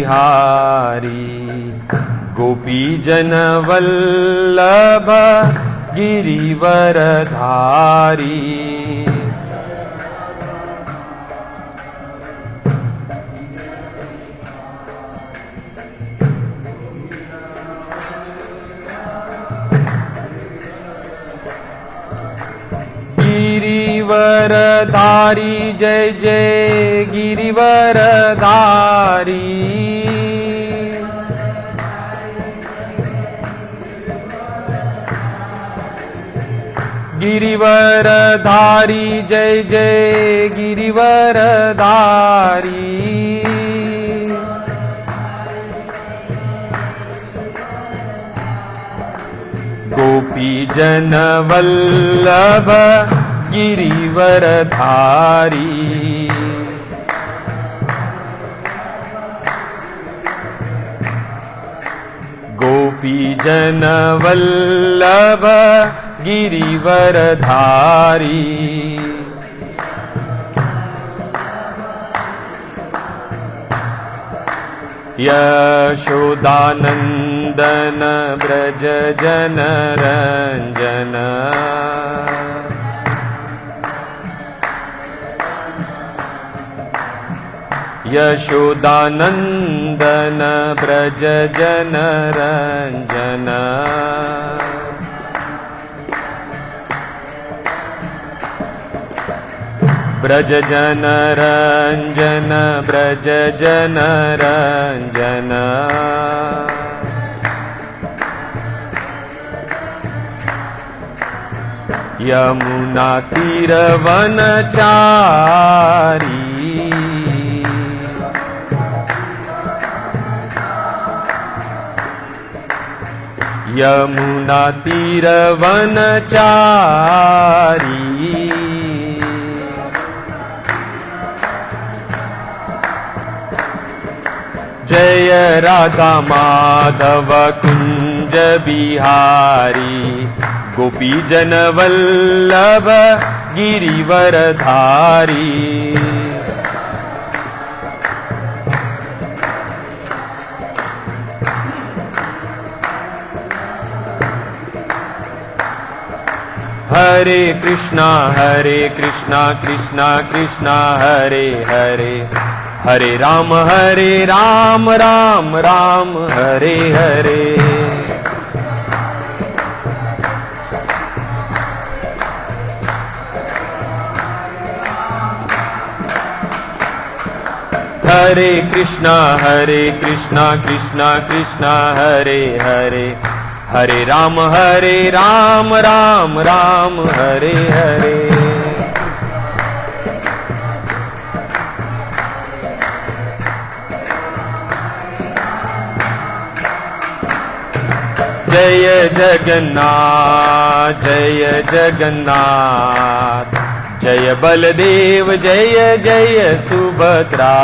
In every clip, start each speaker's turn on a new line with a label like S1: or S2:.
S1: बिहारी गोपी जन वल्लभ गिरिवरधारी। गिरिवरधारी जय जय गिरिवरधारी। गिरिवरधारी जय जय गिरिवरधारी। गोपी जन वल्लभ गिरिवरधारी। गोपी जन वल्लभ गिरिवरधारी। यशोदानंदन ब्रज जन रंजन। यशोदानंदन ब्रज जन रंजन। ब्रज जन रंजन ब्रज जन रंजन। यमुना तीर वनचारी। यमुना तीर वनचारी। जय राधा माधव कुंज बिहारी गोपी जन वल्लभ गिरिवरधारी। हरे कृष्णा कृष्णा कृष्णा हरे हरे। हरे राम राम राम हरे हरे। हरे कृष्णा कृष्णा कृष्णा हरे हरे। हरे राम राम राम हरे हरे। जय जगन्नाथ जय बलदेव जय जय सुभद्रा।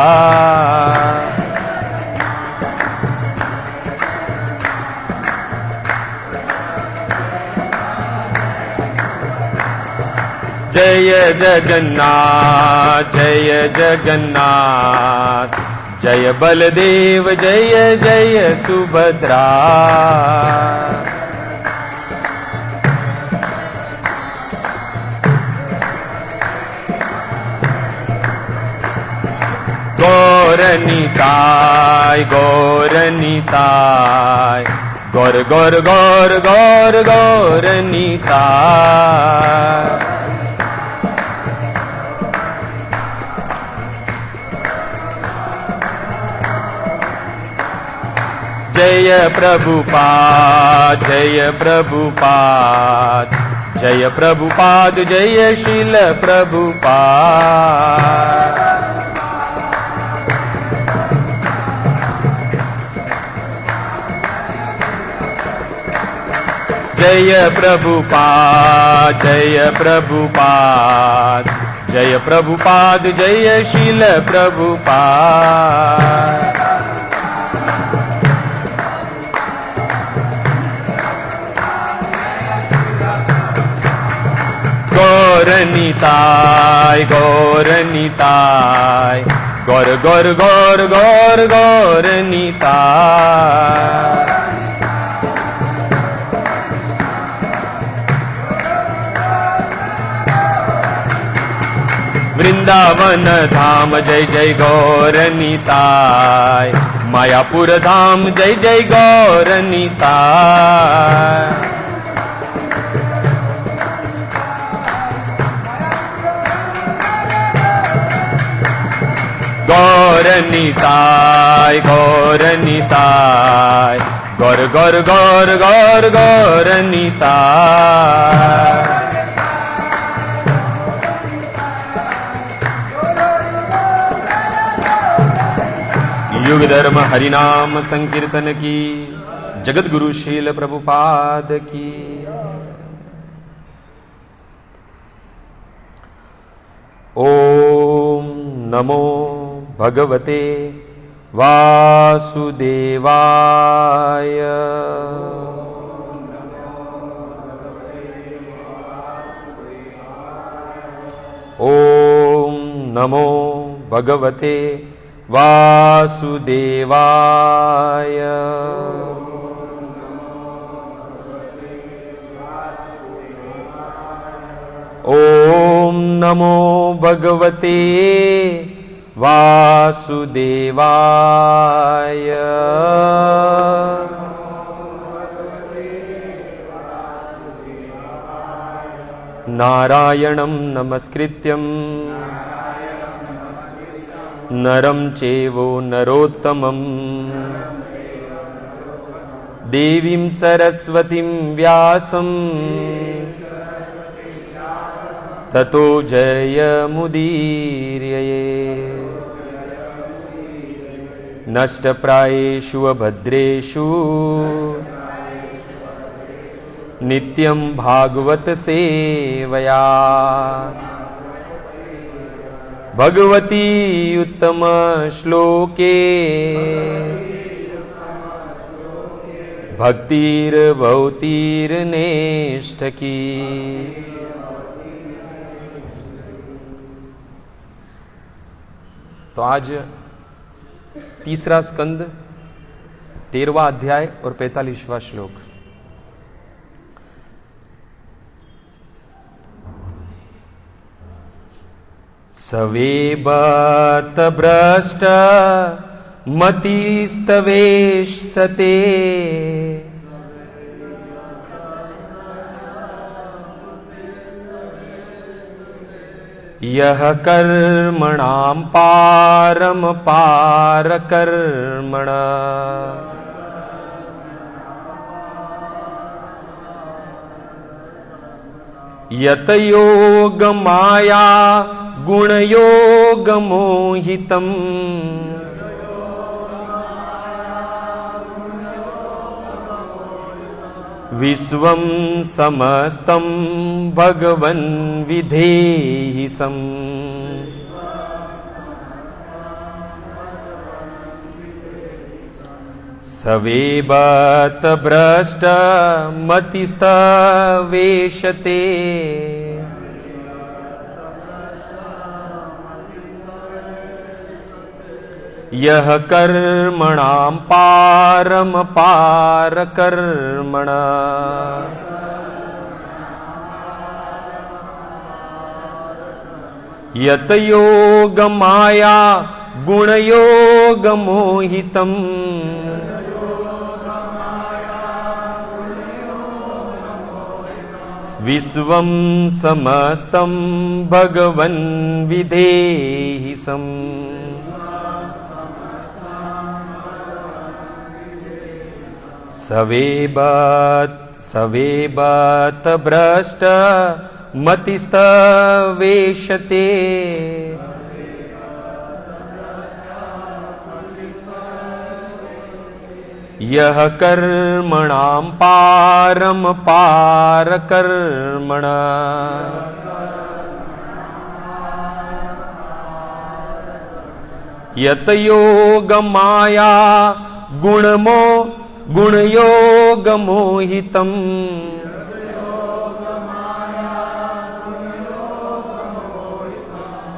S1: जय जगन्नाथ जय बलदेव जय जय सुभद्रा। गौरनिताय गौरनिताय गौर गौर गौर गौर गौरनिताय। जय प्रभुपाद जय प्रभुपाद जय शील प्रभुपाद। जय प्रभुपाद जय शील प्रभुपाद। गौरनिताय गौरनिताय गौर गौर गौर गौर गौरनिताय। निताय। वृंदावन धाम जय जय गौर निताय, मायापुर धाम जय जय गौर निताय। गौर निताय गौर निताय, गौर गौर गौर गौर गौर निताय। युग धर्म हरिनाम संकीर्तन की, जगत गुरु शील प्रभुपाद की। ओम नमो भगवते वासुदेवाय। ओम नमो भगवते वासुदेवाय। ओम नमो भगवते वासुदेवाय। नारायणं नमस्कृत्यं नरं चैव नरोत्तमं, देवीं सरस्वतीं व्यासं ततो जयमुदीरये। नष्टप्रायेषु अभद्रेषु नित्यं भागवत सेवया, भगवती उत्तम श्लोके भक्तिर्भवतीर्नेष्ठकी। तो आज तीसरा स्कंद 13वां अध्याय और 45वां श्लोक। सवेबत भ्रष्ट मतिस्तवेष्टते, यह कर्मणां पारमपारकर्मण। यत योगमाया गुणयोगमोहितम्, विश्वं समस्तं भगवन् विधेहि सम्। सवेबत भ्रष्ट मतिस्तवेषते, यह कर्मणां पारमपारकर्मण। यत योगमाया गुणयोगमोहितम्, विश्वं समस्तं भगवन् विधेहि सम्। सवेबत भ्रष्ट मतिस्तवेषते, यह कर्मणां पारमपारकर्मण। यत योगमाया गुणयोगमोहितम्,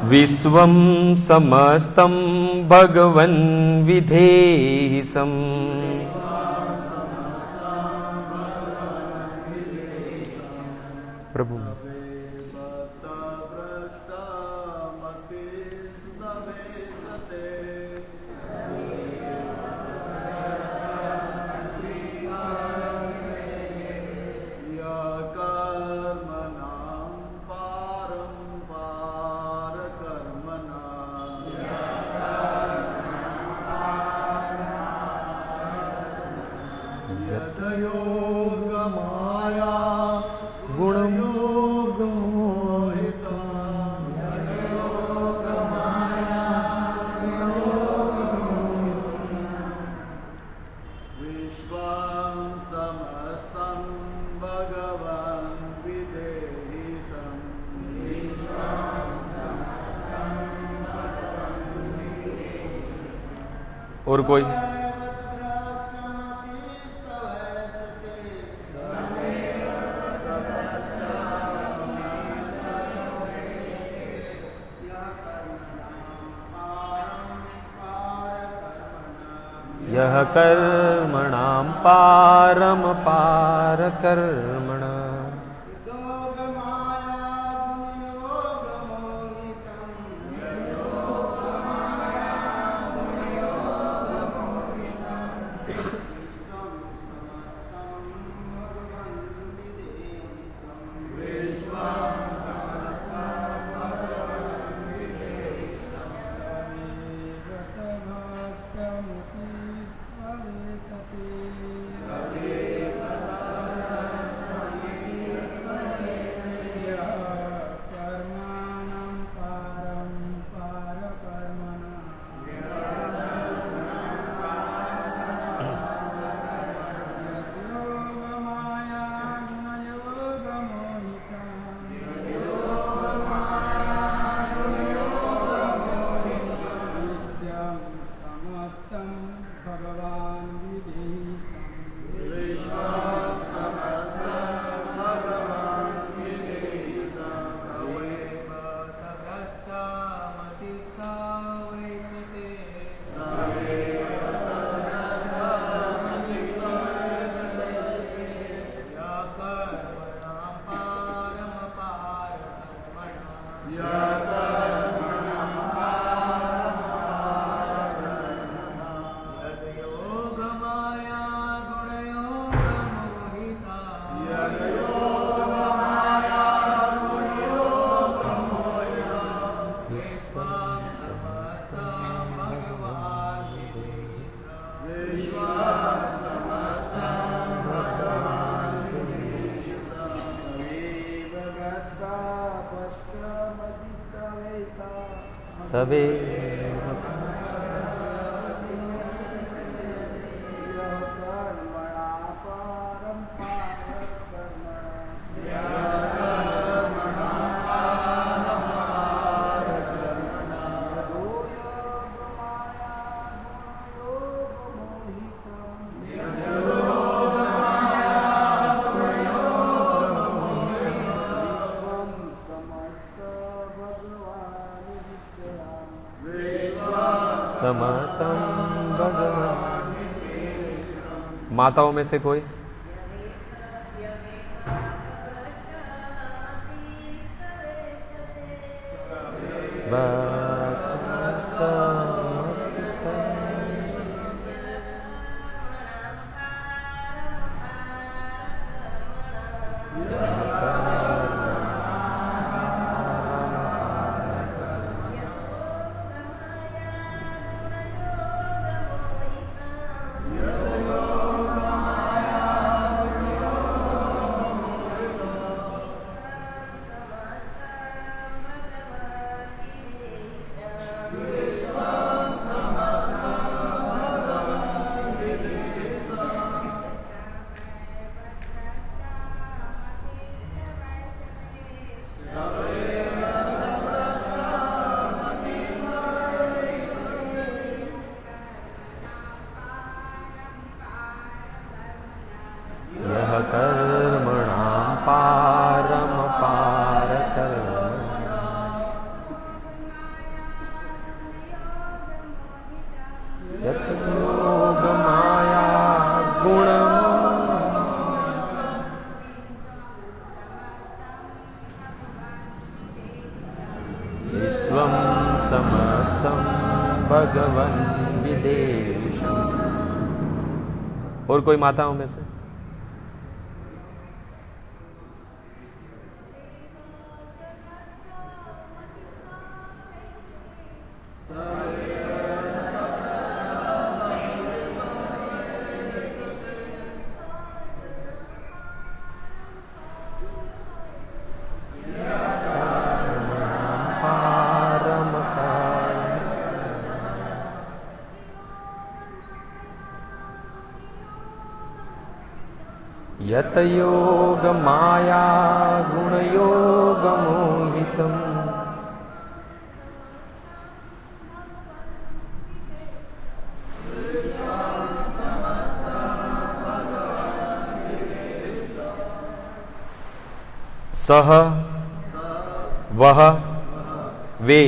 S1: विश्वं समस्तं भगवन् विधेहि सम्। प्रभु और कोई? यह कर्मणां पारमपार कर्मणा। सबे समस्तम भगवान। माताओं में से कोई? कर्मणां पारमपार कर्मणा। गुणम् विश्वं समस्तं भगवन् विदेशम्। और कोई माताओं में से? यत योग माया गुण योग मोहितम् सह वह वे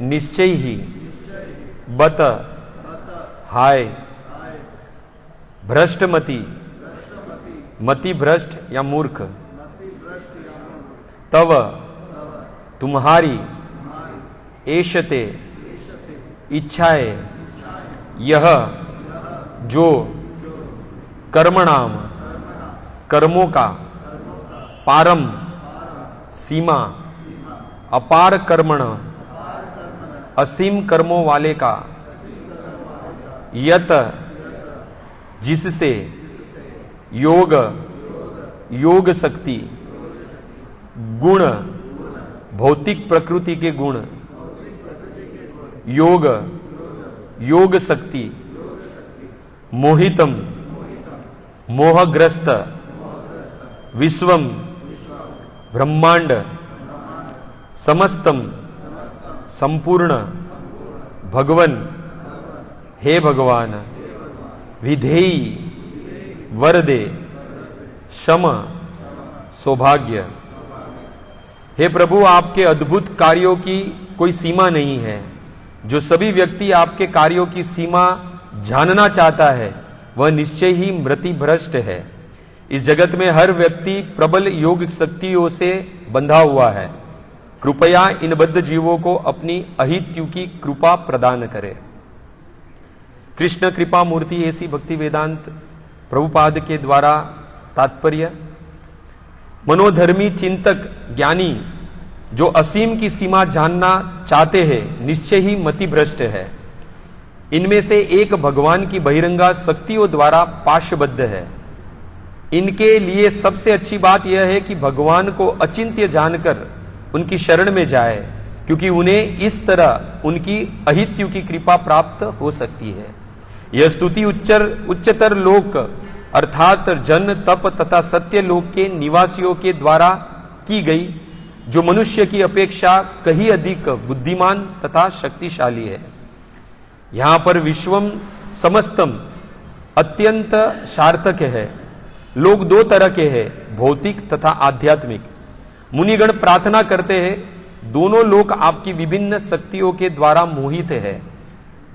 S1: निश्चय ही बत हाय भ्रष्टमति मति भ्रष्ट या मूर्ख तव तुम्हारी एषते इच्छाए यह जो कर्मणाम कर्मों का पारम सीमा अपार कर्मण असीम कर्मों वाले का यत जिससे योग योग शक्ति गुण भौतिक प्रकृति के गुण योग योग शक्ति मोहितम मोहग्रस्त विश्वम ब्रह्मांड समस्तम संपूर्ण भगवन हे भगवान विधेयी वरदे शम सौभाग्य। हे प्रभु, आपके अद्भुत कार्यों की कोई सीमा नहीं है। जो सभी व्यक्ति आपके कार्यों की सीमा जानना चाहता है वह निश्चय ही मृति भ्रष्ट है। इस जगत में हर व्यक्ति प्रबल योग शक्तियों से बंधा हुआ है। कृपया इन बद्ध जीवों को अपनी अहित्यु की कृपा प्रदान करे। कृष्ण कृपा मूर्ति ऐसी भक्ति वेदांत प्रभुपाद के द्वारा तात्पर्य मनोधर्मी चिंतक ज्ञानी जो असीम की सीमा जानना चाहते हैं निश्चय ही मति भ्रष्ट है। इनमें से एक भगवान की बहिरंगा शक्तियों द्वारा पाशबद्ध है। इनके लिए सबसे अच्छी बात यह है कि भगवान को अचिंत्य जानकर उनकी शरण में जाए, क्योंकि उन्हें इस तरह उनकी अहित्यु की कृपा प्राप्त हो सकती है। यह स्तुति उच्चतर लोक अर्थात जन तप तथा सत्य लोक के निवासियों के द्वारा की गई, जो मनुष्य की अपेक्षा कहीं अधिक बुद्धिमान तथा शक्तिशाली है। यहां पर विश्वम समस्तम अत्यंत सार्थक है। लोग दो तरह के हैं, भौतिक तथा आध्यात्मिक। मुनिगण प्रार्थना करते हैं, दोनों लोग आपकी विभिन्न शक्तियों के द्वारा मोहित है।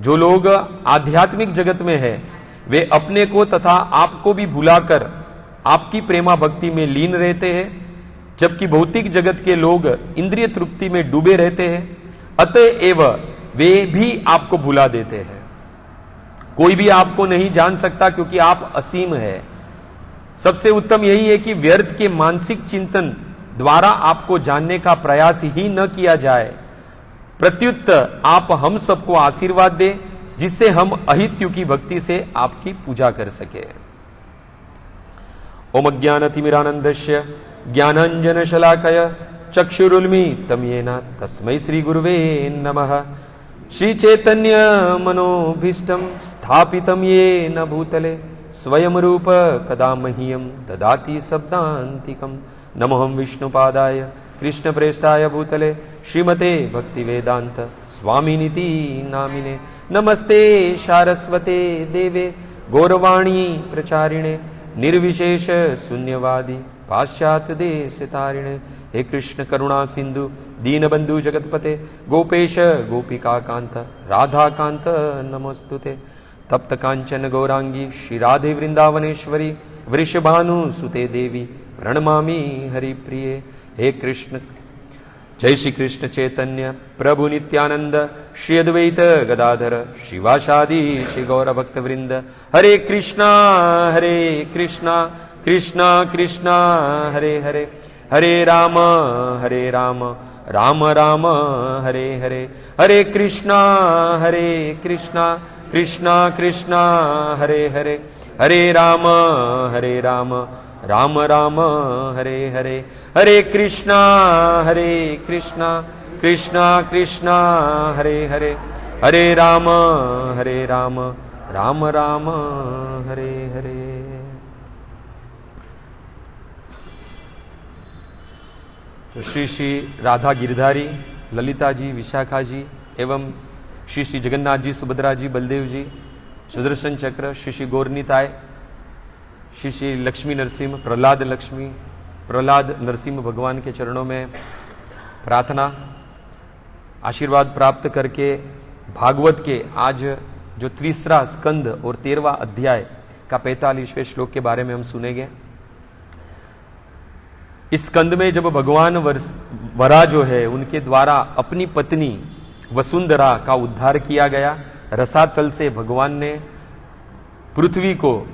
S1: जो लोग आध्यात्मिक जगत में है वे अपने को तथा आपको भी भुलाकर आपकी प्रेमा भक्ति में लीन रहते हैं, जबकि भौतिक जगत के लोग इंद्रिय तृप्ति में डूबे रहते हैं। अतएव वे भी आपको भुला देते हैं। कोई भी आपको नहीं जान सकता क्योंकि आप असीम है। सबसे उत्तम यही है कि व्यर्थ के मानसिक चिंतन द्वारा आपको जानने का प्रयास ही न किया जाए। प्रत्युत आप हम सबको आशीर्वाद दे, जिससे हम अहित्यु की भक्ति से आपकी पूजा कर सके। ओम अज्ञानतिमिरानन्दस्य ज्ञानाञ्जनशलाकया चक्षुरुन्मीलितं येन तस्मै श्री गुरुवे नमः। श्री चैतन्य मनोभीष्टं स्थापितं येन भूतले स्वयं रूप कदा मह्यं ददाति शब्दान्तिकं। नमोऽहं विष्णुपादाय कृष्णप्रेष्ठाय भूतले श्रीमते भक्तिवेदांत स्वामिनिति नामिने। नमस्ते सारस्वते देवे गौरवाणी प्रचारिणे निर्विशेष शून्यवादी पाश्चात्य देश तारिणे। हे कृष्ण करुणा सिंधु दीनबंधु जगतपते गोपेश गोपिका कांत राधा कांत नमोस्तुते। तप्त कांचन गौरांगी श्री राधे वृंदावनेश्वरी वृषभानु सुते देवी प्रणमामि हरिप्रिये। हे कृष्ण, जय श्री कृष्ण चैतन्य प्रभु नित्यानंद श्री अद्वैत गदाधर शिवासादि श्री गौर भक्त वृंद। हरे कृष्णा कृष्णा कृष्णा हरे हरे, हरे राम राम राम हरे हरे। हरे कृष्णा कृष्णा कृष्णा हरे हरे, हरे राम राम राम हरे हरे। हरे कृष्णा कृष्णा कृष्णा हरे हरे, हरे राम राम राम हरे हरे। तो श्री श्री राधा गिरधारी, ललिता जी, विशाखा जी एवं श्री श्री जगन्नाथ जी, सुभद्रा जी, बलदेव जी, सुदर्शन चक्र, श्री श्री गौरनीताय, श्री श्री लक्ष्मी नरसिंह, प्रहलाद नरसिंह भगवान के चरणों में प्रार्थना, आशीर्वाद प्राप्त करके भागवत के आज जो तीसरा स्कंद और 13वां अध्याय का 45वें श्लोक के बारे में हम सुनेंगे। इस स्कंद में जब भगवान वरा जो है उनके द्वारा अपनी पत्नी वसुंधरा का उद्धार किया गया, रसातल से भगवान ने पृथ्वी को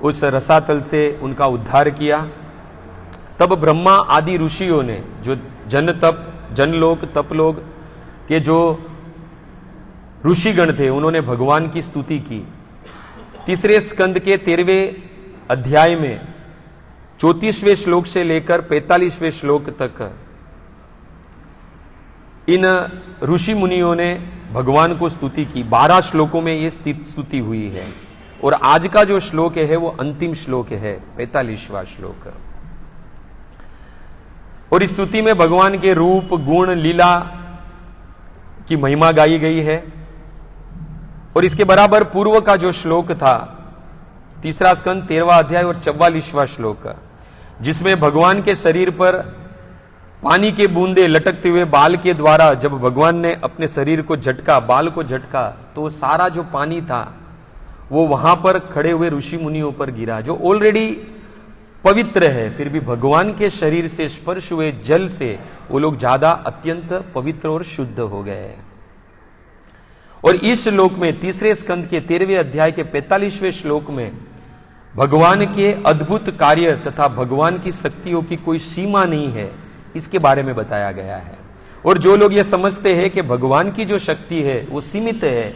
S1: उस रसातल से उनका उद्धार किया, तब ब्रह्मा आदि ऋषियों ने जो जनलोक तपलोक के जो ऋषिगण थे उन्होंने भगवान की स्तुति की। तीसरे स्कंद के 13वें अध्याय में 34वें श्लोक से लेकर 45वें श्लोक तक इन ऋषि मुनियों ने भगवान को स्तुति की। 12 श्लोकों में ये स्तुति हुई है और आज का जो श्लोक है वो अंतिम श्लोक है, 45वां श्लोक। और इस स्तुति में भगवान के रूप, गुण, लीला की महिमा गाई गई है। और इसके बराबर पूर्व का जो श्लोक था, तीसरा स्कंद 13वां अध्याय और 44वां श्लोक, जिसमें भगवान के शरीर पर पानी के बूंदे लटकते हुए बाल के द्वारा जब भगवान ने अपने शरीर को झटका, बाल को झटका, तो सारा जो पानी था वो वहां पर खड़े हुए ऋषि मुनियों पर गिरा, जो ऑलरेडी पवित्र है, फिर भी भगवान के शरीर से स्पर्श हुए जल से वो लोग ज्यादा अत्यंत पवित्र और शुद्ध हो गए। और इस श्लोक में तीसरे स्कंद के 13वें अध्याय के 45वें श्लोक में भगवान के अद्भुत कार्य तथा भगवान की शक्तियों की कोई सीमा नहीं है, इसके बारे में बताया गया है। और जो लोग ये समझते हैं कि भगवान की जो शक्ति है वो सीमित है,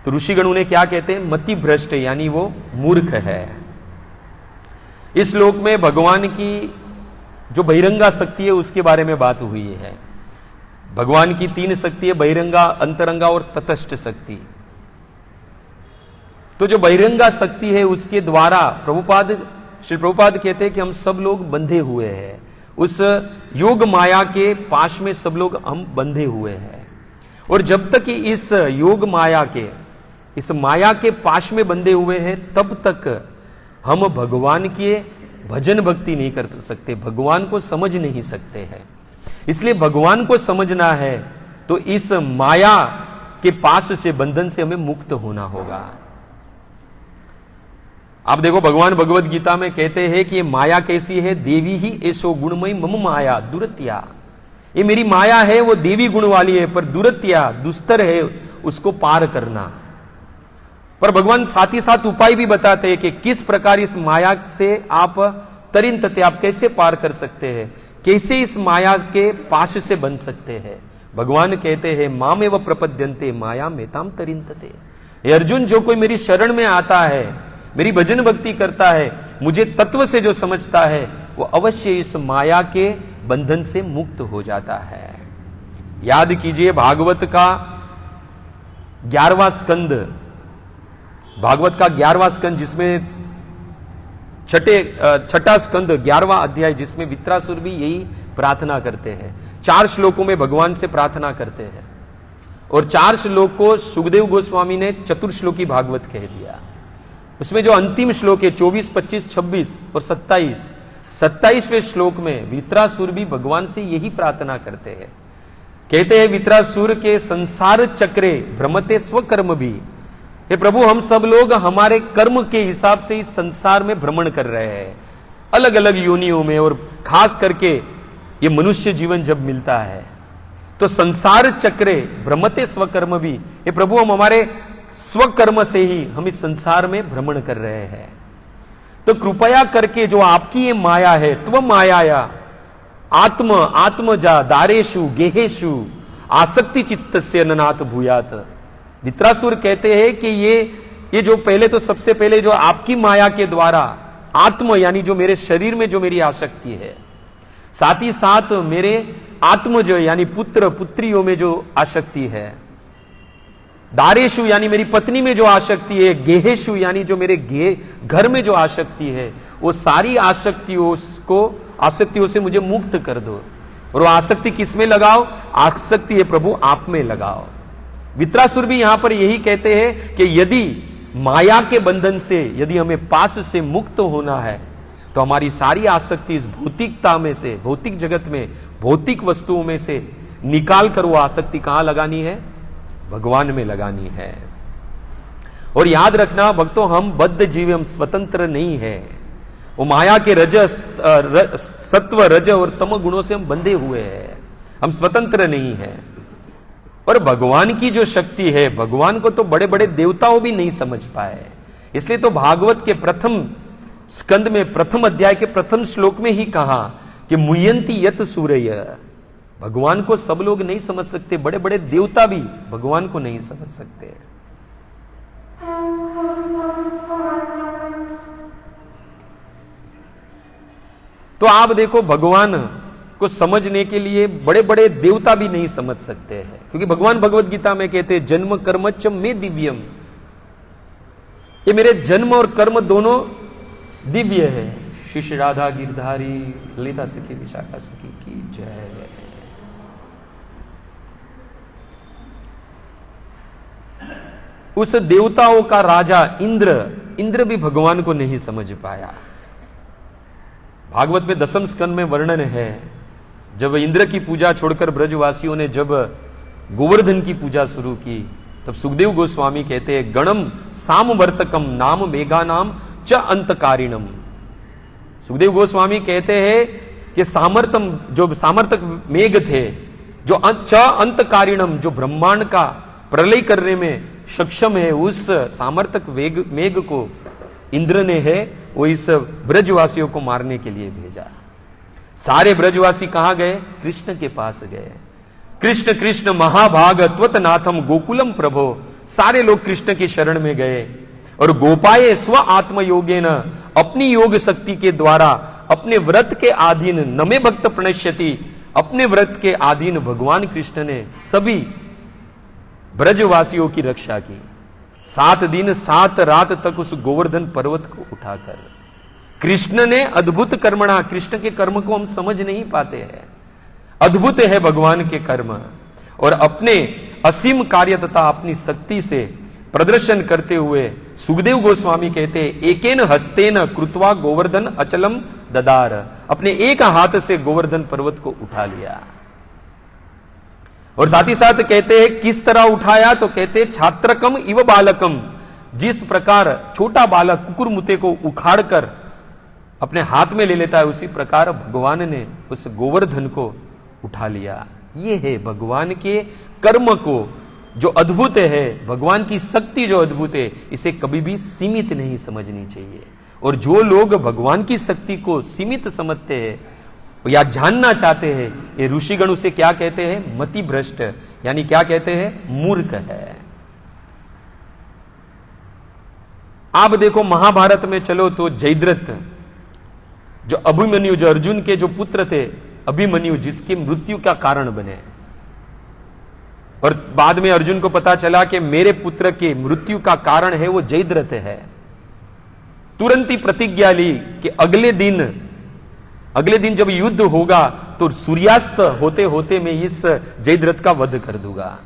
S1: तो ऋषिगण उन्हें क्या कहते हैं? मति भ्रष्ट, यानी वो मूर्ख है। इस श्लोक में भगवान की जो बहिरंगा शक्ति है उसके बारे में बात हुई है। भगवान की 3 शक्ति है, बहिरंगा, अंतरंगा और तटस्थ शक्ति। तो जो बहिरंगा शक्ति है उसके द्वारा श्री प्रभुपाद कहते हैं कि हम सब लोग बंधे हुए हैं, उस योग माया के पाश में सब लोग हम बंधे हुए हैं। और जब तक कि इस योग माया के, इस माया के पाश में बंधे हुए हैं, तब तक हम भगवान के भजन भक्ति नहीं कर सकते, भगवान को समझ नहीं सकते हैं। इसलिए भगवान को समझना है तो इस माया के पास से, बंधन से हमें मुक्त होना होगा। आप देखो, भगवान भगवत गीता में कहते हैं कि ये माया कैसी है? देवी ही ऐसो गुणमयी मम माया दुरत्या। ये मेरी माया है, वो देवी गुण वाली है, पर दुरत्या, दुस्तर है उसको पार करना। पर भगवान साथ ही साथ उपाय भी बताते हैं कि किस प्रकार इस माया से आप तरिंतते, आप कैसे पार कर सकते हैं, कैसे इस माया के पाश से बन सकते हैं। भगवान कहते हैं मामेव प्रपद्यन्ते माया मेताम तरिंतते। हे अर्जुन, जो कोई मेरी शरण में आता है, मेरी भजन भक्ति करता है, मुझे तत्व से जो समझता है, वो अवश्य इस माया के बंधन से मुक्त हो जाता है। याद कीजिए भागवत का 11वां स्कंद, भागवत का 11वां स्कंद, जिसमें छठा स्कंद 11वां अध्याय, जिसमें वित्रासुर भी यही प्रार्थना करते हैं। 4 श्लोकों में भगवान से प्रार्थना करते हैं और 4 श्लोक को सुखदेव गोस्वामी ने चतुर्श्लोकी भागवत कह दिया। उसमें जो अंतिम श्लोक है 24, 25, 26 और 27वें श्लोक में वित्रासुर भी भगवान से यही प्रार्थना करते हैं। कहते हैं वित्रासुर के संसार चक्रे भ्रमते स्वकर्म भी, हे प्रभु, हम सब लोग हमारे कर्म के हिसाब से इस संसार में भ्रमण कर रहे हैं, अलग अलग योनियों में, और खास करके ये मनुष्य जीवन जब मिलता है तो संसार चक्रे भ्रमते स्वकर्म भी। हे प्रभु, हम हमारे स्वकर्म से ही हम इस संसार में भ्रमण कर रहे हैं, तो कृपया करके जो आपकी ये माया है, त्वं मायाया आत्मजा दारेशु गेहेशु आसक्ति चित्तस्य ननाथ भूयात। वित्रासुर कहते हैं कि ये जो पहले, तो सबसे पहले जो आपकी माया के द्वारा आत्म यानी जो मेरे शरीर में जो मेरी आसक्ति है, साथ ही साथ मेरे आत्मज यानी पुत्र पुत्रियों में जो आसक्ति है, दारेशु यानी मेरी पत्नी में जो आसक्ति है, गेहेशु यानी जो मेरे घर में जो आसक्ति है, वो सारी आसक्तियों से मुझे मुक्त कर दो। और वो आसक्ति किस में लगाओ? आसक्ति है प्रभु आप में लगाओ। वित्रासुर भी यहां पर यही कहते हैं कि यदि माया के बंधन से, यदि हमें पास से मुक्त होना है, तो हमारी सारी आसक्ति इस भौतिकता में से, भौतिक जगत में, भौतिक वस्तुओं में से निकाल कर वो आसक्ति कहां लगानी है? भगवान में लगानी है। और याद रखना भक्तों, हम बद्ध जीव, हम स्वतंत्र नहीं है। वो माया के सत्व रज और तम गुणों से हम बंधे हुए हैं, हम स्वतंत्र नहीं है। और भगवान की जो शक्ति है, भगवान को तो बड़े बड़े देवताओं भी नहीं समझ पाए। इसलिए तो भागवत के प्रथम स्कंद में, प्रथम अध्याय के प्रथम श्लोक में ही कहा कि मुयंती यत सूर्य। भगवान को सब लोग नहीं समझ सकते, बड़े बड़े देवता भी भगवान को नहीं समझ सकते। तो आप देखो, भगवान को समझने के लिए बड़े बड़े देवता भी नहीं समझ सकते हैं, क्योंकि भगवान भगवत गीता में कहते हैं जन्म कर्मच में दिव्यम, ये मेरे जन्म और कर्म दोनों दिव्य है। शिष्य राधा गिरधारी ललिता सखी विशाखा सखी की जय। उस देवताओं का राजा इंद्र भी भगवान को नहीं समझ पाया। भागवत में दसम स्कंद में वर्णन है, जब इंद्र की पूजा छोड़कर ब्रजवासियों ने जब गोवर्धन की पूजा शुरू की, तब सुखदेव गोस्वामी कहते हैं गणम सामवर्तकम नाम मेघा नाम च अंतकारिणम। सुखदेव गोस्वामी कहते हैं कि जो सामर्थक मेघ थे, जो च अंतकारिणम, जो ब्रह्मांड का प्रलय करने में सक्षम है, उस सामर्थक मेघ को इंद्र ने है वो इस ब्रजवासियों को मारने के लिए भेजा। सारे ब्रजवासी कहां गए? कृष्ण के पास गए। कृष्ण कृष्ण महाभाग त्वतनाथम गोकुलम प्रभो। सारे लोग कृष्ण की शरण में गए और गोपाये स्व आत्मयोगेन, अपनी योग शक्ति के द्वारा, अपने व्रत के अधीन, नमे भक्त प्रणश्यति, अपने व्रत के अधीन भगवान कृष्ण ने सभी ब्रजवासियों की रक्षा की। 7 दिन 7 रात तक उस गोवर्धन पर्वत को उठाकर कृष्ण ने अद्भुत कर्मणा, कृष्ण के कर्म को हम समझ नहीं पाते हैं, अद्भुत है भगवान के कर्म, और अपने असीम कार्य तथा अपनी शक्ति से प्रदर्शन करते हुए सुखदेव गोस्वामी कहते हैं एकेन हस्तेन कृत्वा गोवर्धन अचलम ददार, अपने एक हाथ से गोवर्धन पर्वत को उठा लिया। और साथ ही साथ कहते हैं किस तरह उठाया, तो कहते हैं छात्रकम इव बालकम, जिस प्रकार छोटा बालक कुकुर मुते को उखाड़कर अपने हाथ में ले लेता है, उसी प्रकार भगवान ने उस गोवर्धन को उठा लिया। ये है भगवान के कर्म को जो अद्भुत है, भगवान की शक्ति जो अद्भुत है, इसे कभी भी सीमित नहीं समझनी चाहिए। और जो लोग भगवान की शक्ति को सीमित समझते हैं या जानना चाहते हैं, ये ऋषिगण उसे क्या कहते हैं? मति भ्रष्ट, यानी क्या कहते हैं? मूर्ख है। आप देखो महाभारत में चलो तो जयद्रथ, जो अभिमन्यु, जो अर्जुन के जो पुत्र थे, अभिमन्यु जिसकी मृत्यु का कारण बने, और बाद में अर्जुन को पता चला कि मेरे पुत्र की मृत्यु का कारण है वो जयद्रथ है, तुरंत ही प्रतिज्ञा ली कि अगले दिन जब युद्ध होगा तो सूर्यास्त होते होते मैं इस जयद्रथ का वध कर दूंगा।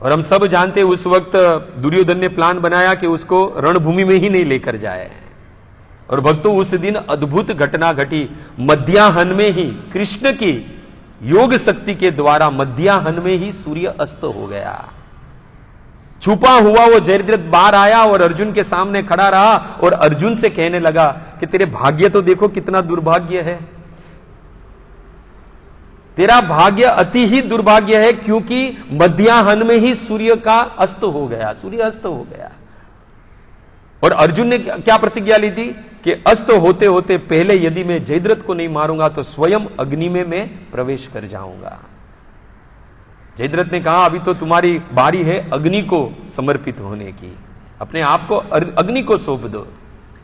S1: और हम सब जानते हैं उस वक्त दुर्योधन ने प्लान बनाया कि उसको रणभूमि में ही नहीं लेकर जाए, और भक्तों उस दिन अद्भुत घटना घटी। मध्याह्न में ही कृष्ण की योग शक्ति के द्वारा मध्याह्न में ही सूर्य अस्त हो गया। छुपा हुआ वो जयद्रथ बाहर आया और अर्जुन के सामने खड़ा रहा और अर्जुन से कहने लगा कि तेरे भाग्य तो देखो कितना दुर्भाग्य है, तेरा भाग्य अति ही दुर्भाग्य है, क्योंकि मध्याह्न में ही सूर्य का अस्त हो गया, सूर्य अस्त हो गया। और अर्जुन ने क्या प्रतिज्ञा ली थी कि अस्त होते होते पहले यदि मैं जयद्रथ को नहीं मारूंगा तो स्वयं अग्नि में मैं प्रवेश कर जाऊंगा। जयद्रथ ने कहा अभी तो तुम्हारी बारी है अग्नि को समर्पित होने की, अपने आप को अग्नि को सौंप दो,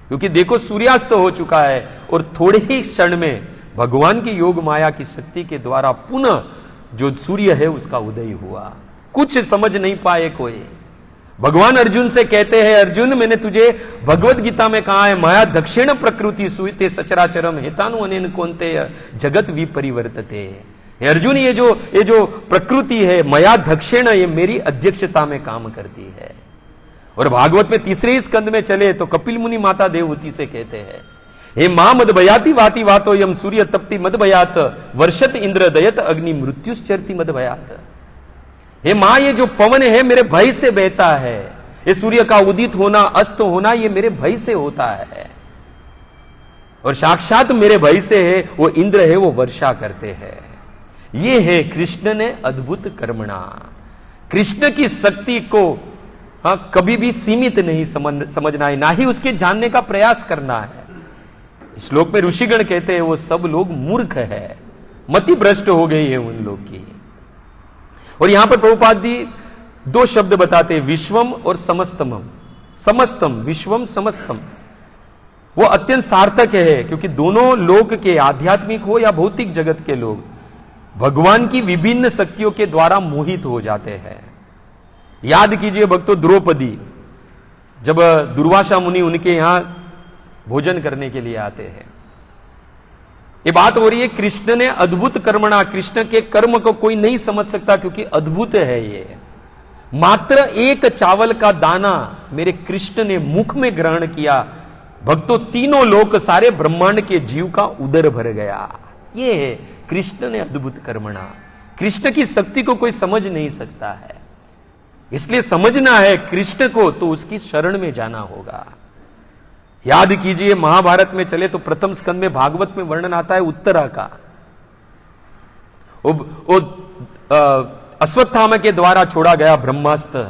S1: क्योंकि देखो सूर्यास्त हो चुका है और थोड़े ही क्षण में भगवान की योग माया की शक्ति के द्वारा पुनः जो सूर्य है उसका उदय हुआ। कुछ समझ नहीं पाए कोई। भगवान अर्जुन से कहते हैं अर्जुन मैंने तुझे भगवत गीता में कहा है माया दक्षिण प्रकृति सुईते सचराचरम हेतानु अनेन कोन्ते जगत विपरिवर्तते। अर्जुन ये जो प्रकृति है माया दक्षिण ये मेरी अध्यक्षता में काम करती है। और भागवत में तीसरे स्कंद में चले तो कपिल मुनि माता देवहूति से कहते हैं हे मां मद भयाति वाति वातो यम सूर्य तप्ति मद भयात वर्षत इंद्र दयत अग्नि मृत्युश्चरति मद भयात। हे मां ये जो पवन है मेरे भय से बहता है, ये सूर्य का उदित होना अस्त होना ये मेरे भय से होता है, और साक्षात मेरे भय से है वो इंद्र है वो वर्षा करते हैं। ये है कृष्ण ने अद्भुत कर्मणा। कृष्ण की शक्ति को कभी भी सीमित नहीं समझना है, ना ही उसके जानने का प्रयास करना है। श्लोक में ऋषिगण कहते हैं वो सब लोग मूर्ख है, मति भ्रष्ट हो गई है उन लोग की। और यहां पर प्रभुपाद जी दो शब्द बताते हैं विश्वम और समस्तम। समस्तम विश्वम समस्तम वो अत्यंत सार्थक है, क्योंकि दोनों लोक के आध्यात्मिक हो या भौतिक जगत के लोग भगवान की विभिन्न शक्तियों के द्वारा मोहित हो जाते हैं। याद कीजिए भक्तों द्रौपदी, जब दुर्वासा मुनि उनके यहां भोजन करने के लिए आते हैं, ये बात हो रही है कृष्ण ने अद्भुत कर्मणा, कृष्ण के कर्म को कोई नहीं समझ सकता क्योंकि अद्भुत है ये। मात्र एक चावल का दाना मेरे कृष्ण ने मुख में ग्रहण किया, भक्तों तीनों लोक सारे ब्रह्मांड के जीव का उदर भर गया। ये है कृष्ण ने अद्भुत कर्मणा। कृष्ण की शक्ति को कोई समझ नहीं सकता है, इसलिए समझना है कृष्ण को तो उसकी शरण में जाना होगा। याद कीजिए महाभारत में चले तो प्रथम स्कंद में भागवत में वर्णन आता है उत्तरा का। अश्वत्थामा के द्वारा छोड़ा गया ब्रह्मास्त्र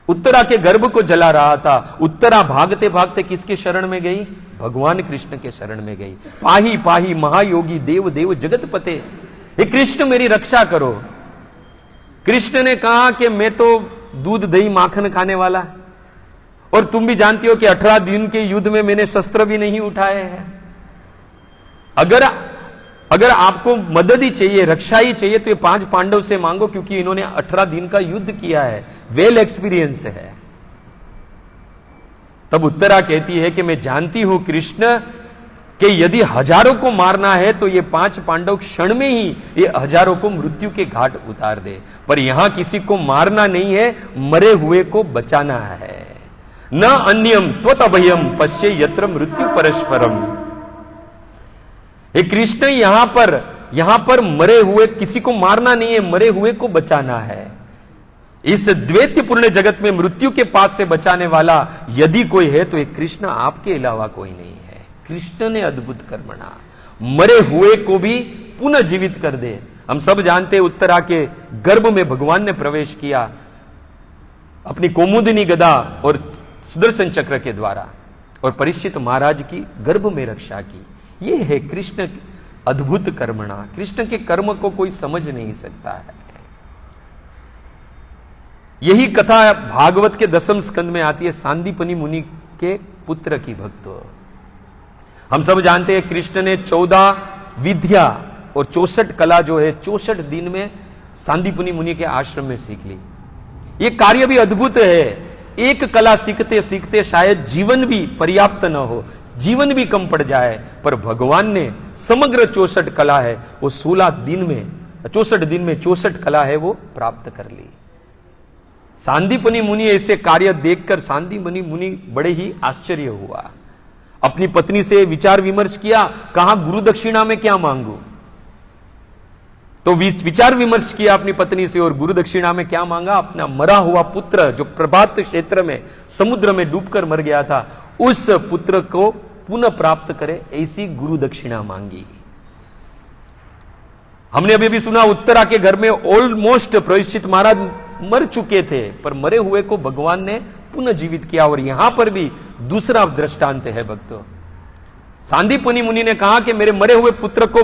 S1: उत्तरा के गर्भ को जला रहा था। उत्तरा भागते भागते किसके शरण में गई? भगवान कृष्ण के शरण में गई। पाही पाही महायोगी देव देव जगतपते, हे कृष्ण मेरी रक्षा करो। कृष्ण ने कहा कि मैं तो दूध दही माखन खाने वाला, और तुम भी जानती हो कि 18 दिन के युद्ध में मैंने शस्त्र भी नहीं उठाए हैं। अगर आपको मदद ही चाहिए, रक्षा ही चाहिए तो ये 5 पांडव से मांगो, क्योंकि इन्होंने 18 दिन का युद्ध किया है, वेल एक्सपीरियंस है। तब उत्तरा कहती है कि मैं जानती हूं कृष्ण कि यदि हजारों को मारना है तो ये 5 पांडव क्षण में ही ये हजारों को मृत्यु के घाट उतार दे, पर यहां किसी को मारना नहीं है, मरे हुए को बचाना है। न अन्यम त्वत अभयम पश्ये यत्र मृत्यु परस्परम। हे कृष्ण यहां पर मरे हुए किसी को मारना नहीं है, मरे हुए को बचाना है। इस द्वैतपूर्ण जगत में मृत्यु के पास से बचाने वाला यदि कोई है तो एक कृष्ण, आपके अलावा कोई नहीं है। कृष्ण ने अद्भुत कर्मणा, मरे हुए को भी पुनः जीवित कर दे। हम सब जानते हैं उत्तरा के गर्भ में भगवान ने प्रवेश किया अपनी कौमुदिनी गदा और सुदर्शन चक्र के द्वारा, और परीक्षित महाराज की गर्भ में रक्षा की। यह है कृष्ण अद्भुत कर्मणा। कृष्ण के कर्म को कोई समझ नहीं सकता है। यही कथा भागवत के 10वें स्कंद में आती है सांदीपनि मुनि के पुत्र की। भक्तों हम सब जानते हैं कृष्ण ने 14 विद्या और 64 कला जो है 64 दिन में सांदीपनि मुनि के आश्रम में सीख ली। ये कार्य भी अद्भुत है। एक कला सीखते सीखते शायद जीवन भी पर्याप्त न हो, जीवन भी कम पड़ जाए, पर भगवान ने समग्र 64 कला है वो 64 दिन में 64 कला है वो प्राप्त कर ली। सांदीपनि मुनि ऐसे कार्य देखकर सांदीपनि मुनि बड़े ही आश्चर्य हुआ। अपनी पत्नी से विचार विमर्श किया, कहा गुरु दक्षिणा में क्या मांगू। तो विचार विमर्श किया अपनी पत्नी से और गुरु दक्षिणा में क्या मांगा? अपना मरा हुआ पुत्र जो प्रभात क्षेत्र में समुद्र में डूबकर मर गया था, उस पुत्र को पुनः प्राप्त करे, ऐसी गुरु दक्षिणा मांगी। हमने अभी भी सुना उत्तरा के घर में ऑलमोस्ट परीक्षित महाराज मर चुके थे, पर मरे हुए को भगवान ने पुनः जीवित किया। और यहां पर भी दूसरा दृष्टांत है भक्तों। सांदीपनि मुनि ने कहा कि मेरे मरे हुए पुत्र को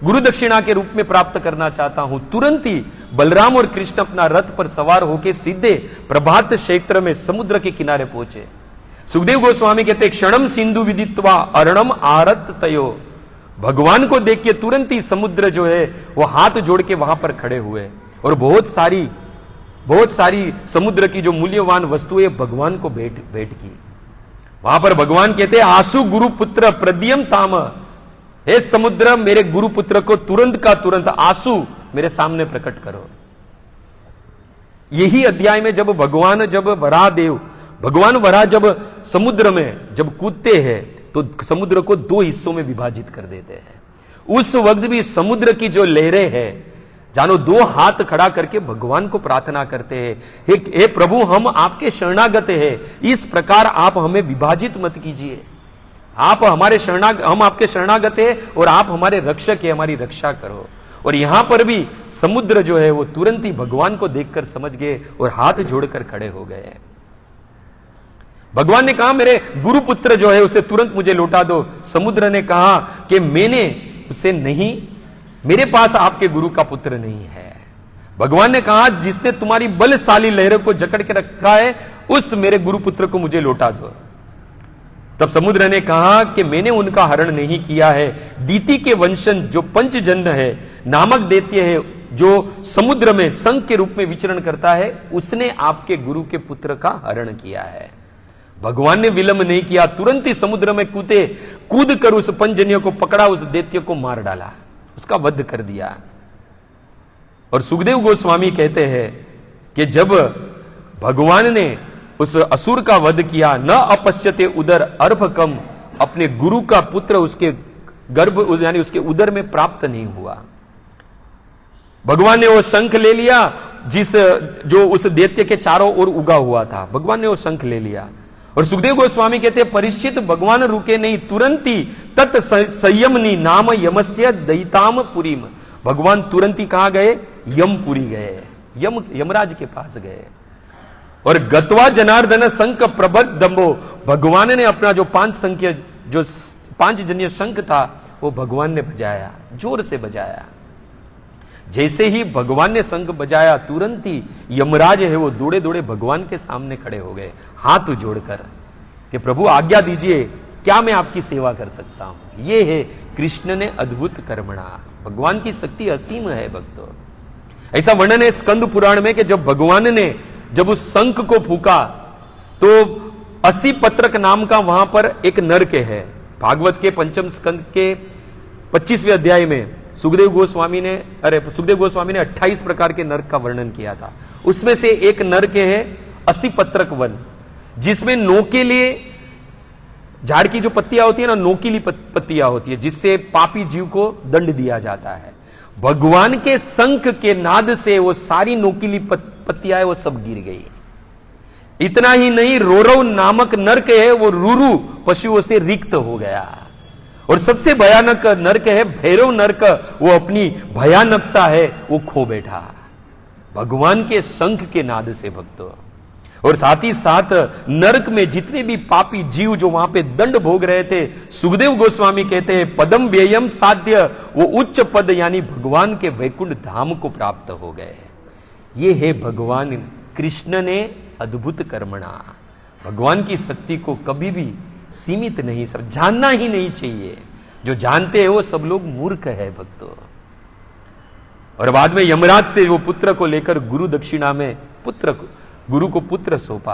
S1: गुरु दक्षिणा के रूप में प्राप्त करना चाहता हूं। तुरंत ही बलराम और कृष्ण अपना रथ पर सवार होकर सीधे प्रभात क्षेत्र में समुद्र के किनारे पहुंचे। सुखदेव गोस्वामी कहते क्षणम सिंधु विदित्वा अरणम आरत तयो। भगवान को देख के तुरंत ही समुद्र जो है वो हाथ जोड़ के वहां पर खड़े हुए और बहुत सारी समुद्र की जो मूल्यवान वस्तुएं भगवान को भेंट की। वहां पर भगवान कहते आसु गुरु पुत्र प्रद्यम ताम, हे समुद्र मेरे गुरु पुत्र को तुरंत का तुरंत आंसू मेरे सामने प्रकट करो। यही अध्याय में जब भगवान वराह जब समुद्र में जब कूदते हैं तो समुद्र को दो हिस्सों में विभाजित कर देते हैं। उस वक्त भी समुद्र की जो लहरें हैं जानो दो हाथ खड़ा करके भगवान को प्रार्थना करते हैं, हे प्रभु हम आपके शरणागत हैं, इस प्रकार आप हमें विभाजित मत कीजिए। हम आपके शरणागत हैं और आप हमारे रक्षक हैं, हमारी रक्षा करो। और यहां पर भी समुद्र जो है वो तुरंत ही भगवान को देखकर समझ गए और हाथ जोड़कर खड़े हो गए। भगवान ने कहा मेरे गुरु पुत्र जो है उसे तुरंत मुझे लौटा दो। समुद्र ने कहा कि मैंने उसे नहीं, मेरे पास आपके गुरु का पुत्र नहीं है। भगवान ने कहा जिसने तुम्हारी बलशाली लहरों को जकड़ के रखा है उस मेरे गुरु पुत्र को मुझे लौटा दो। तब समुद्र ने कहा कि मैंने उनका हरण नहीं किया है। दीति के वंशन जो पंचजन्य है, नामक दैत्य है जो समुद्र में शंख के रूप में विचरण करता है, उसने आपके गुरु के पुत्र का हरण किया है। भगवान ने विलंब नहीं किया, तुरंत ही समुद्र में कूद कर उस पंचजन्य को पकड़ा, उस दैत्य को मार डाला, उसका वध कर दिया। और सुखदेव गोस्वामी कहते हैं कि जब भगवान ने उस असुर का वध किया, न अपश्यते उदर अर्भकम, अपने गुरु का पुत्र उसके गर्भ यानी उसके उदर में प्राप्त नहीं हुआ। भगवान ने वो शंख ले लिया जो उस दैत्य के चारों ओर उगा हुआ था, भगवान ने वो शंख ले लिया। और सुखदेव गोस्वामी कहते हैं परीक्षित भगवान रुके नहीं, तुरंत ही तत् संयमनी नाम यमस्य दैताम पुरीम, भगवान तुरंत ही कहां गए? यमपुरी गए, यमराज के पास गए। और गत्वा जनार्दन शंख प्रबत दंबो, भगवान ने अपना जो पांच जन्य शंख था वो भगवान ने बजाया, जोर से बजाया। जैसे ही भगवान ने शंख बजाया तुरंत ही यमराज है वो दौड़े दौड़े भगवान के सामने खड़े हो गए हाथ जोड़कर कि प्रभु आज्ञा दीजिए, क्या मैं आपकी सेवा कर सकता हूं। ये है कृष्ण ने अद्भुत कर्मणा, भगवान की शक्ति असीम है भक्तों। ऐसा वर्णन है स्कंद पुराण में कि जब भगवान ने जब उस शंख को फूका तो 80 पत्रक नाम का वहां पर एक नरक है। भागवत के पंचम स्कंद के 25वें अध्याय में सुखदेव गोस्वामी ने 28 प्रकार के नरक का वर्णन किया था। उसमें से एक नरक है 80 पत्रक वन, जिसमें नोकेले झाड़ की जो पत्तियां होती है ना, नोकीली पत्तियां होती है, जिससे पापी जीव को दंड दिया जाता है। भगवान के शंख के नाद से वो सारी नोकीली पत्तियां वो सब गिर गई। इतना ही नहीं, रोरव नामक नरक है वो रूरू पशुओं से रिक्त हो गया। और सबसे भयानक नरक है भैरव नरक, वो अपनी भयानकता है वो खो बैठा भगवान के शंख के नाद से भक्तों। और साथ ही साथ नरक में जितने भी पापी जीव जो वहां पे दंड भोग रहे थे, सुखदेव गोस्वामी कहते हैं पदम व्ययम साध्य, वो उच्च पद यानी भगवान के वैकुंठ धाम को प्राप्त हो गए। ये है भगवान कृष्ण ने अद्भुत कर्मणा। भगवान की शक्ति को कभी भी सीमित नहीं, सब जानना ही नहीं चाहिए। जो जानते हैं वो सब लोग मूर्ख है भक्तों। और बाद में यमराज से वो पुत्र को लेकर गुरु दक्षिणा में गुरु को पुत्र सौंपा।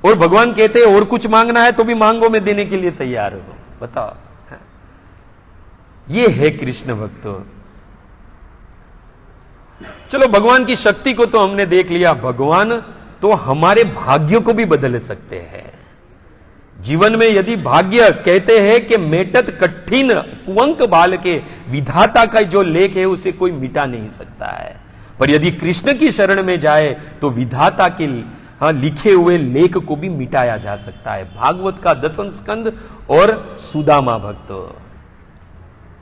S1: और भगवान कहते हैं और कुछ मांगना है तो भी मांगो, मैं देने के लिए तैयार हूं। बताओ, ये है कृष्ण भक्तों। चलो भगवान की शक्ति को तो हमने देख लिया, भगवान तो हमारे भाग्यों को भी बदल सकते हैं। जीवन में यदि भाग्य कहते हैं कि मेटत कठिन कुंवक बाल के, विधाता का जो लेख है उसे कोई मिटा नहीं सकता है, पर यदि कृष्ण की शरण में जाए तो विधाता के लिखे हुए लेख को भी मिटाया जा सकता है। भागवत का 10वां स्कंद और सुदामा भक्त,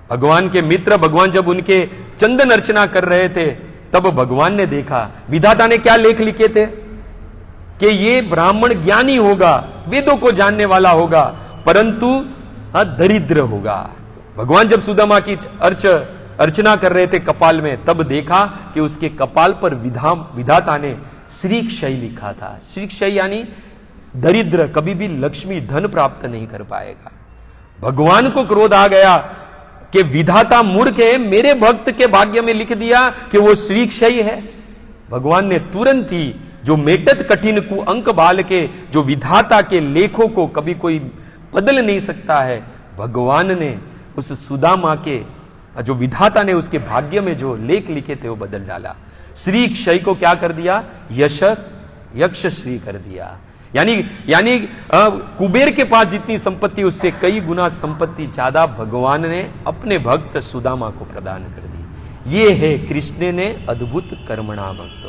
S1: भगवान के मित्र, भगवान जब उनके चंदन अर्चना कर रहे थे तब भगवान ने देखा, विधाता ने क्या लेख लिखे थे कि ये ब्राह्मण ज्ञानी होगा, वेदों को जानने वाला होगा, परंतु दरिद्र होगा। भगवान जब सुदामा की अर्चना कर रहे थे कपाल में, तब देखा कि उसके कपाल पर विधाता ने श्रीक्षय लिखा था। श्रीक्षय यानी दरिद्र, कभी भी लक्ष्मी धन प्राप्त नहीं कर पाएगा। भगवान को क्रोध आ गया कि विधाता मूर्ख है, मेरे भक्त के भाग्य में लिख दिया कि वो श्रीक्षय है। भगवान ने तुरंत ही जो मेटत कठिन कुअंक बाल के, जो विधाता के लेखों को कभी कोई बदल नहीं सकता है, भगवान ने उस सुदामा के, जो विधाता ने उसके भाग्य में जो लेख लिखे थे वो बदल डाला। श्री क्षय को क्या कर दिया? यक्ष श्री कर दिया। यानी कुबेर के पास जितनी संपत्ति उससे कई गुना संपत्ति ज्यादा भगवान ने अपने भक्त सुदामा को प्रदान कर दी। ये है कृष्ण ने अद्भुत कर्मणा भक्त।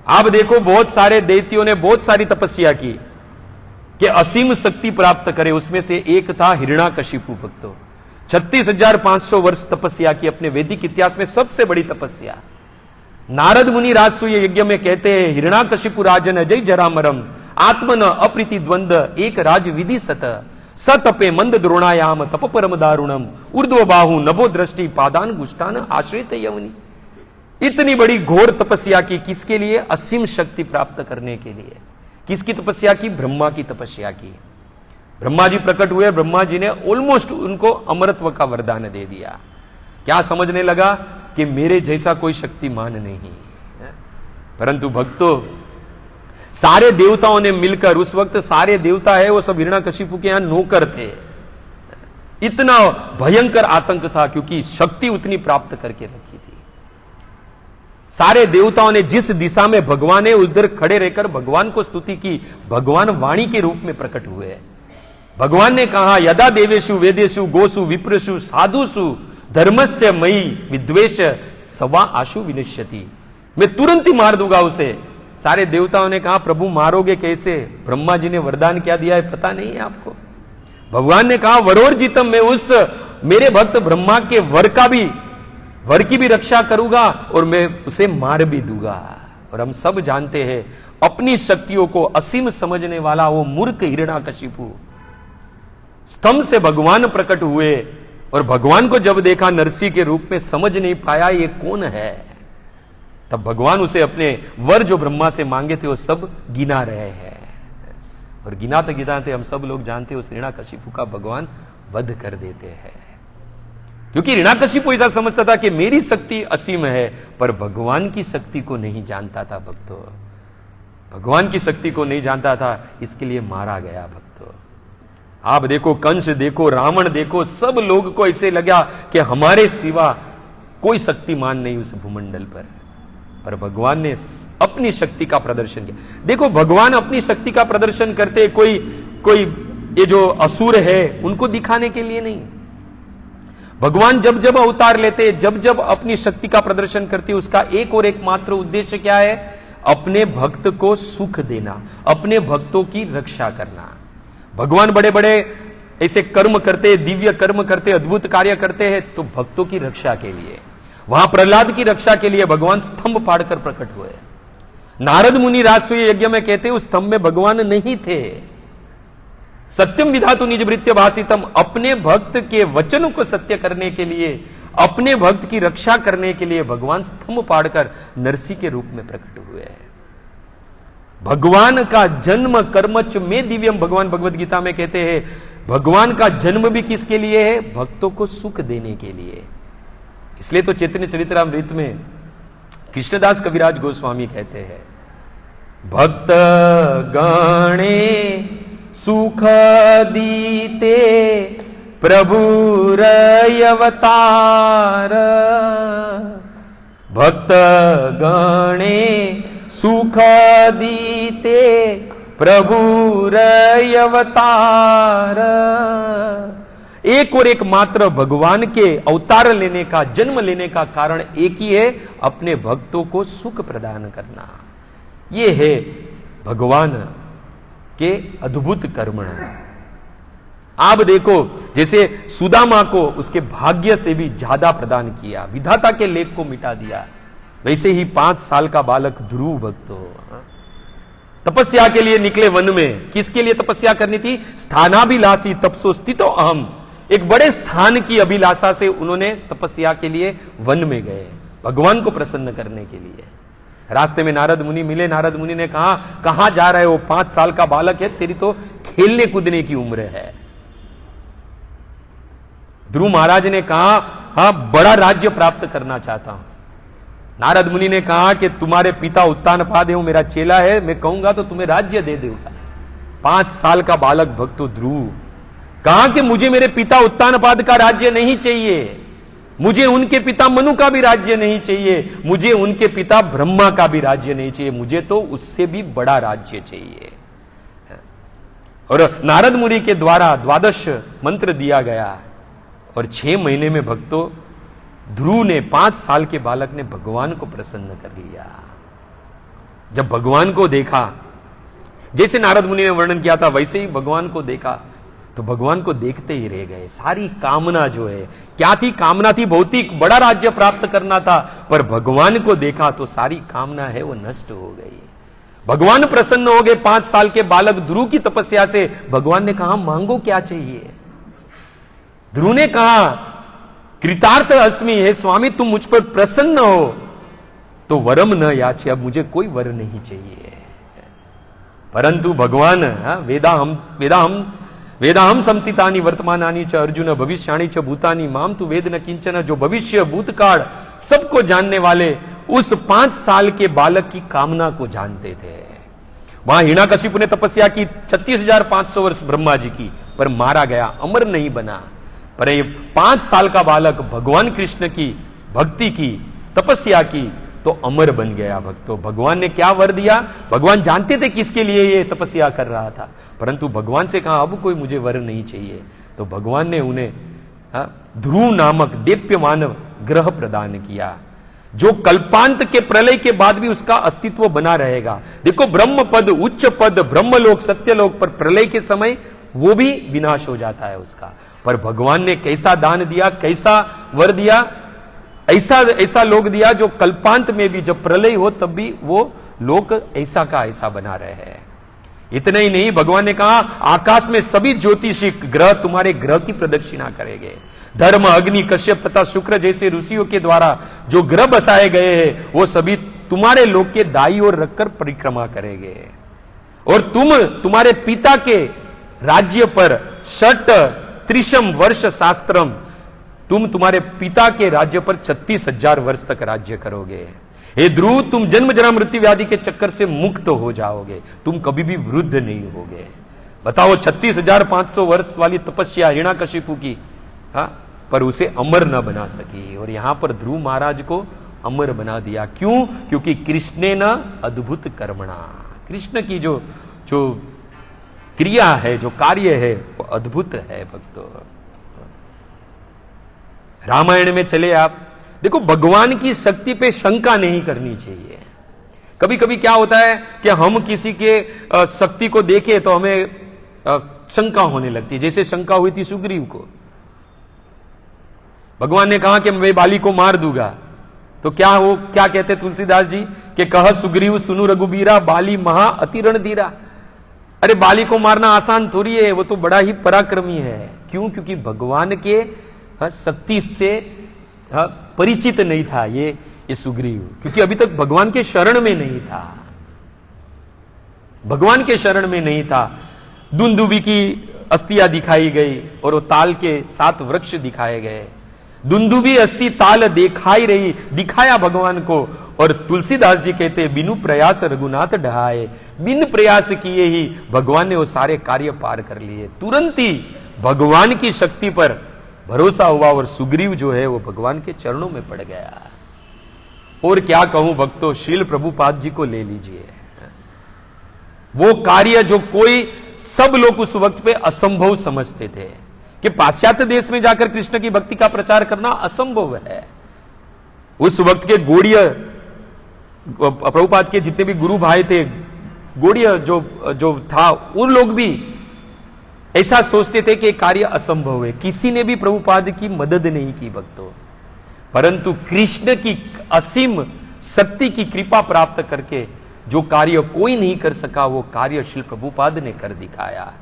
S1: आप देखो, बहुत सारे दैत्यों ने बहुत सारी तपस्या की कि असीम शक्ति प्राप्त करे। उसमें से एक था हिरण्याकशिपु भक्तो। 36,500 वर्ष तपस्या की, अपने वैदिक इतिहास में सबसे बड़ी तपस्या। नारद मुनि राजसूय यज्ञ में कहते हैं, हिरण्याकशिपु राजन अजय जरामरम आत्मन अप्रीति द्वंद एक राज विधि सतपे मंद द्रोणायाम तप परम दारुणम ऊर्ध्व बाहु नभो दृष्टि पादान गुष्टान आश्रित यवनी। इतनी बड़ी घोर तपस्या की, किसके लिए? असीम शक्ति प्राप्त करने के लिए। किसकी तपस्या की? ब्रह्मा की तपस्या की। ब्रह्मा जी प्रकट हुए, ब्रह्मा जी ने ऑलमोस्ट उनको अमरत्व का वरदान दे दिया। क्या समझने लगा कि मेरे जैसा कोई शक्तिमान नहीं है। परंतु भक्तों, सारे देवताओं ने मिलकर, उस वक्त सारे देवता है वो सब हिरण्याकशिपु के यहां नौकर थे। इतना भयंकर आतंक था क्योंकि शक्ति उतनी प्राप्त करके रखी थी। सारे देवताओं ने जिस दिशा में भगवान है उधर खड़े रहकर भगवान को स्तुति की। भगवान वाणी के रूप में प्रकट हुए। भगवान ने कहा, यदा देवेशु वेदेशु गोसु विप्रसु साधुसु धर्मस्य मई विद्वेष सवा आशु विनिश्यति। मैं तुरंत ही मार दूंगा उसे। सारे देवताओं ने कहा, प्रभु मारोगे कैसे? ब्रह्मा जी ने वरदान क्या दिया है पता नहीं है आपको? भगवान ने कहा, वरोर्जितम, मैं उस मेरे भक्त ब्रह्मा के वर की भी रक्षा करूंगा और मैं उसे मार भी दूंगा। और हम सब जानते हैं, अपनी शक्तियों को असीम समझने वाला वो मूर्ख हिरण्याकशिपु स्तंभ से भगवान प्रकट हुए और भगवान को जब देखा नरसिंह के रूप में, समझ नहीं पाया ये कौन है। तब भगवान उसे अपने वर जो ब्रह्मा से मांगे थे वो सब गिना रहे हैं। और गिनाते गिनाते हम सब लोग जानते हैं उस हिरण्याकशिपु का भगवान वध कर देते हैं। क्योंकि हिरण्याकशिपु ऐसा समझता था कि मेरी शक्ति असीम है, पर भगवान की शक्ति को नहीं जानता था भक्तों। भगवान की शक्ति को नहीं जानता था, इसके लिए मारा गया भक्तों। आप देखो, कंस देखो, रावण देखो, सब लोग को ऐसे लगा कि हमारे सिवा कोई शक्तिमान नहीं उस भूमंडल पर भगवान ने अपनी शक्ति का प्रदर्शन किया। देखो, भगवान अपनी शक्ति का प्रदर्शन करते कोई ये जो असुर है उनको दिखाने के लिए नहीं। भगवान जब जब अवतार लेते, जब जब अपनी शक्ति का प्रदर्शन करते, उसका एक और एकमात्र उद्देश्य क्या है? अपने भक्त को सुख देना, अपने भक्तों की रक्षा करना। भगवान बड़े बड़े ऐसे कर्म करते, दिव्य कर्म करते, अद्भुत कार्य करते हैं तो भक्तों की रक्षा के लिए। वहां प्रहलाद की रक्षा के लिए भगवान स्तंभ फाड़कर प्रकट हुए। नारद मुनि राजसूय यज्ञ में कहते उस स्तंभ में भगवान नहीं थे। सत्यम विधातु निज भृत्य भाषितम, अपने भक्त के वचनों को सत्य करने के लिए, अपने भक्त की रक्षा करने के लिए भगवान स्तंभ फाड़कर नरसिंह के रूप में प्रकट हुए। भगवान का जन्म कर्मच में दिव्यम, भगवान भगवद गीता में कहते हैं भगवान का जन्म भी किसके लिए है? भक्तों को सुख देने के लिए। इसलिए तो चैतन्य चरितमृत में कृष्णदास कविराज गोस्वामी कहते हैं, भक्त गणे सुख दीते प्रभुर अवतार, भक्त गणे सुख दीते प्रभु रय अवतार। एक और एक मात्र भगवान के अवतार लेने का, जन्म लेने का कारण एक ही है, अपने भक्तों को सुख प्रदान करना। यह है भगवान के अद्भुत कर्म। आप देखो, जैसे सुदामा को उसके भाग्य से भी ज्यादा प्रदान किया, विधाता के लेख को मिटा दिया, वैसे ही 5 साल का बालक ध्रुव भक्त हो तपस्या के लिए निकले वन में। किसके लिए तपस्या करनी थी? स्थानाभिलाषी तपसो स्थितो अहम। एक बड़े स्थान की अभिलाषा से उन्होंने तपस्या के लिए वन में गए, भगवान को प्रसन्न करने के लिए। रास्ते में नारद मुनि मिले। नारद मुनि ने कहा, कहां जा रहे हो? 5 साल का बालक है, तेरी तो खेलने कूदने की उम्र है। ध्रुव महाराज ने कहा, हां, बड़ा राज्य प्राप्त करना चाहता हूं। नारद मुनि ने कहा कि तुम्हारे पिता उत्तानपाद है, वो मेरा चेला है, मैं कहूंगा तो तुम्हें राज्य दे दूंगा। 5 साल का बालक भक्त ध्रुव कहा कि मुझे मेरे पिता उत्तानपाद का राज्य नहीं चाहिए, मुझे उनके पिता मनु का भी राज्य नहीं चाहिए, मुझे उनके पिता ब्रह्मा का भी राज्य नहीं चाहिए, मुझे तो उससे भी बड़ा राज्य चाहिए। और नारद मुनि के द्वारा 12 मंत्र दिया गया और 6 महीने में भक्तों ध्रुव ने, 5 साल के बालक ने भगवान को प्रसन्न कर लिया। जब भगवान को देखा, जैसे नारद मुनि ने वर्णन किया था वैसे ही भगवान को देखा, तो भगवान को देखते ही रह गए। सारी कामना जो है, क्या थी? कामना थी भौतिक बड़ा राज्य प्राप्त करना था, पर भगवान को देखा तो सारी कामना है वो नष्ट हो गई। भगवान प्रसन्न हो गए 5 साल के बालक ध्रुव की तपस्या से। भगवान ने कहा, मांगो क्या चाहिए? ध्रुव ने कहा, कृतार्थ अस्मि, हे स्वामी तुम मुझ पर प्रसन्न हो तो वरम न याचे, अब मुझे कोई वर नहीं चाहिए। परंतु भगवान वेदाहम समतितानि वर्तमानानि च अर्जुन भविष्याणि च भूतानि माम तु वेद न किंचन। जो भविष्य भूतकाल सबको जानने वाले उस 5 साल के बालक की कामना को जानते थे। वहां हिरण्यकशिपु ने तपस्या की 36,500 वर्ष ब्रह्मा जी की, पर मारा गया, अमर नहीं बना। पर ये 5 साल का बालक भगवान कृष्ण की भक्ति की, तपस्या की, तो अमर बन गया। भक्तों, भगवान ने क्या वर दिया? भगवान जानते थे किसके लिए ये तपस्या कर रहा था, परंतु भगवान से कहा, अब कोई मुझे वर नहीं चाहिए। तो भगवान ने उन्हें ध्रुव नामक देप्यमान ग्रह प्रदान किया, जो कल्पांत के प्रलय के बाद भी उसका अस्तित्व बना रहेगा। देखो, ब्रह्म पद, उच्च पद, ब्रह्मलोक, सत्यलोक, पर प्रलय के समय वो भी विनाश हो जाता है उसका। पर भगवान ने कैसा दान दिया, कैसा वर दिया, ऐसा लोक दिया जो कल्पांत में भी, जब प्रलय हो तब भी वो लोक ऐसा का ऐसा बना रहे। इतना ही नहीं, भगवान ने कहा, आकाश में सभी ज्योतिषी ग्रह तुम्हारे ग्रह की प्रदक्षिणा करेंगे। धर्म, अग्नि, कश्यप तथा शुक्र जैसे ऋषियों के द्वारा जो ग्रह बसाए गए हैं वो सभी तुम्हारे लोक के दाई ओर रखकर परिक्रमा करेंगे। और तुम्हारे पिता के राज्य पर 6 वर्ष शास्त्रम, तुम तुम्हारे पिता के राज्य पर 36,000 वर्ष तक राज्य करोगे। हे ध्रुव, तुम जन्म जरा मृत्यु व्याधि के चक्कर से मुक्त हो जाओगे, तुम कभी भी वृद्ध नहीं होगे। बताओ, 36,500 वर्ष वाली तपस्या हिरण्यकशिपु की, पर उसे अमर न बना सकी। और यहां पर ध्रुव महाराज को अमर बना दिया। क्यों? क्योंकि कृष्णे न अद्भुत कर्मणा, कृष्ण की जो क्रिया है, जो कार्य है, वो अद्भुत है। भक्तों, रामायण में चले आप, देखो, भगवान की शक्ति पे शंका नहीं करनी चाहिए। कभी कभी क्या होता है कि हम किसी के शक्ति को देखें तो हमें शंका होने लगती है, जैसे शंका हुई थी सुग्रीव को। भगवान ने कहा कि मैं बाली को मार दूंगा, तो क्या कहते तुलसीदास जी कि कह सुग्रीव सुनु रघुबीरा, बाली महा अति रणधीरा। अरे, बाली को मारना आसान थोड़ी है, वो तो बड़ा ही पराक्रमी है। क्यों? क्योंकि भगवान के शक्ति से परिचित नहीं था ये सुग्रीव, क्योंकि अभी तक भगवान के शरण में नहीं था, भगवान के शरण में नहीं था। दुंदुबी की अस्थियां दिखाई गई और वो ताल के 7 वृक्ष दिखाए गए। दुंदुबी अस्थि ताल दिखाया भगवान को। और तुलसीदास जी कहते, बिनु प्रयास रघुनाथ ढहाए, बिन प्रयास किए ही भगवान ने वो सारे कार्य पार कर लिए। तुरंत ही भगवान की शक्ति पर भरोसा हुआ और सुग्रीव जो है वो भगवान के चरणों में पड़ गया। और क्या कहूं भक्तों, श्रील प्रभुपाद जी को ले लीजिए। वो कार्य जो कोई सब लोग उस वक्त पे असंभव समझते थे कि पाश्चात्य देश में जाकर कृष्ण की भक्ति का प्रचार करना असंभव है। उस वक्त के गौड़ीय प्रभुपाद के जितने भी गुरु भाई थे, गौड़ीय जो था, उन लोग भी ऐसा सोचते थे कि कार्य असंभव है। किसी ने भी प्रभुपाद की मदद नहीं की भक्तों, परंतु कृष्ण की असीम शक्ति की कृपा प्राप्त करके जो कार्य कोई नहीं कर सका वो कार्य श्री प्रभुपाद ने कर दिखाया।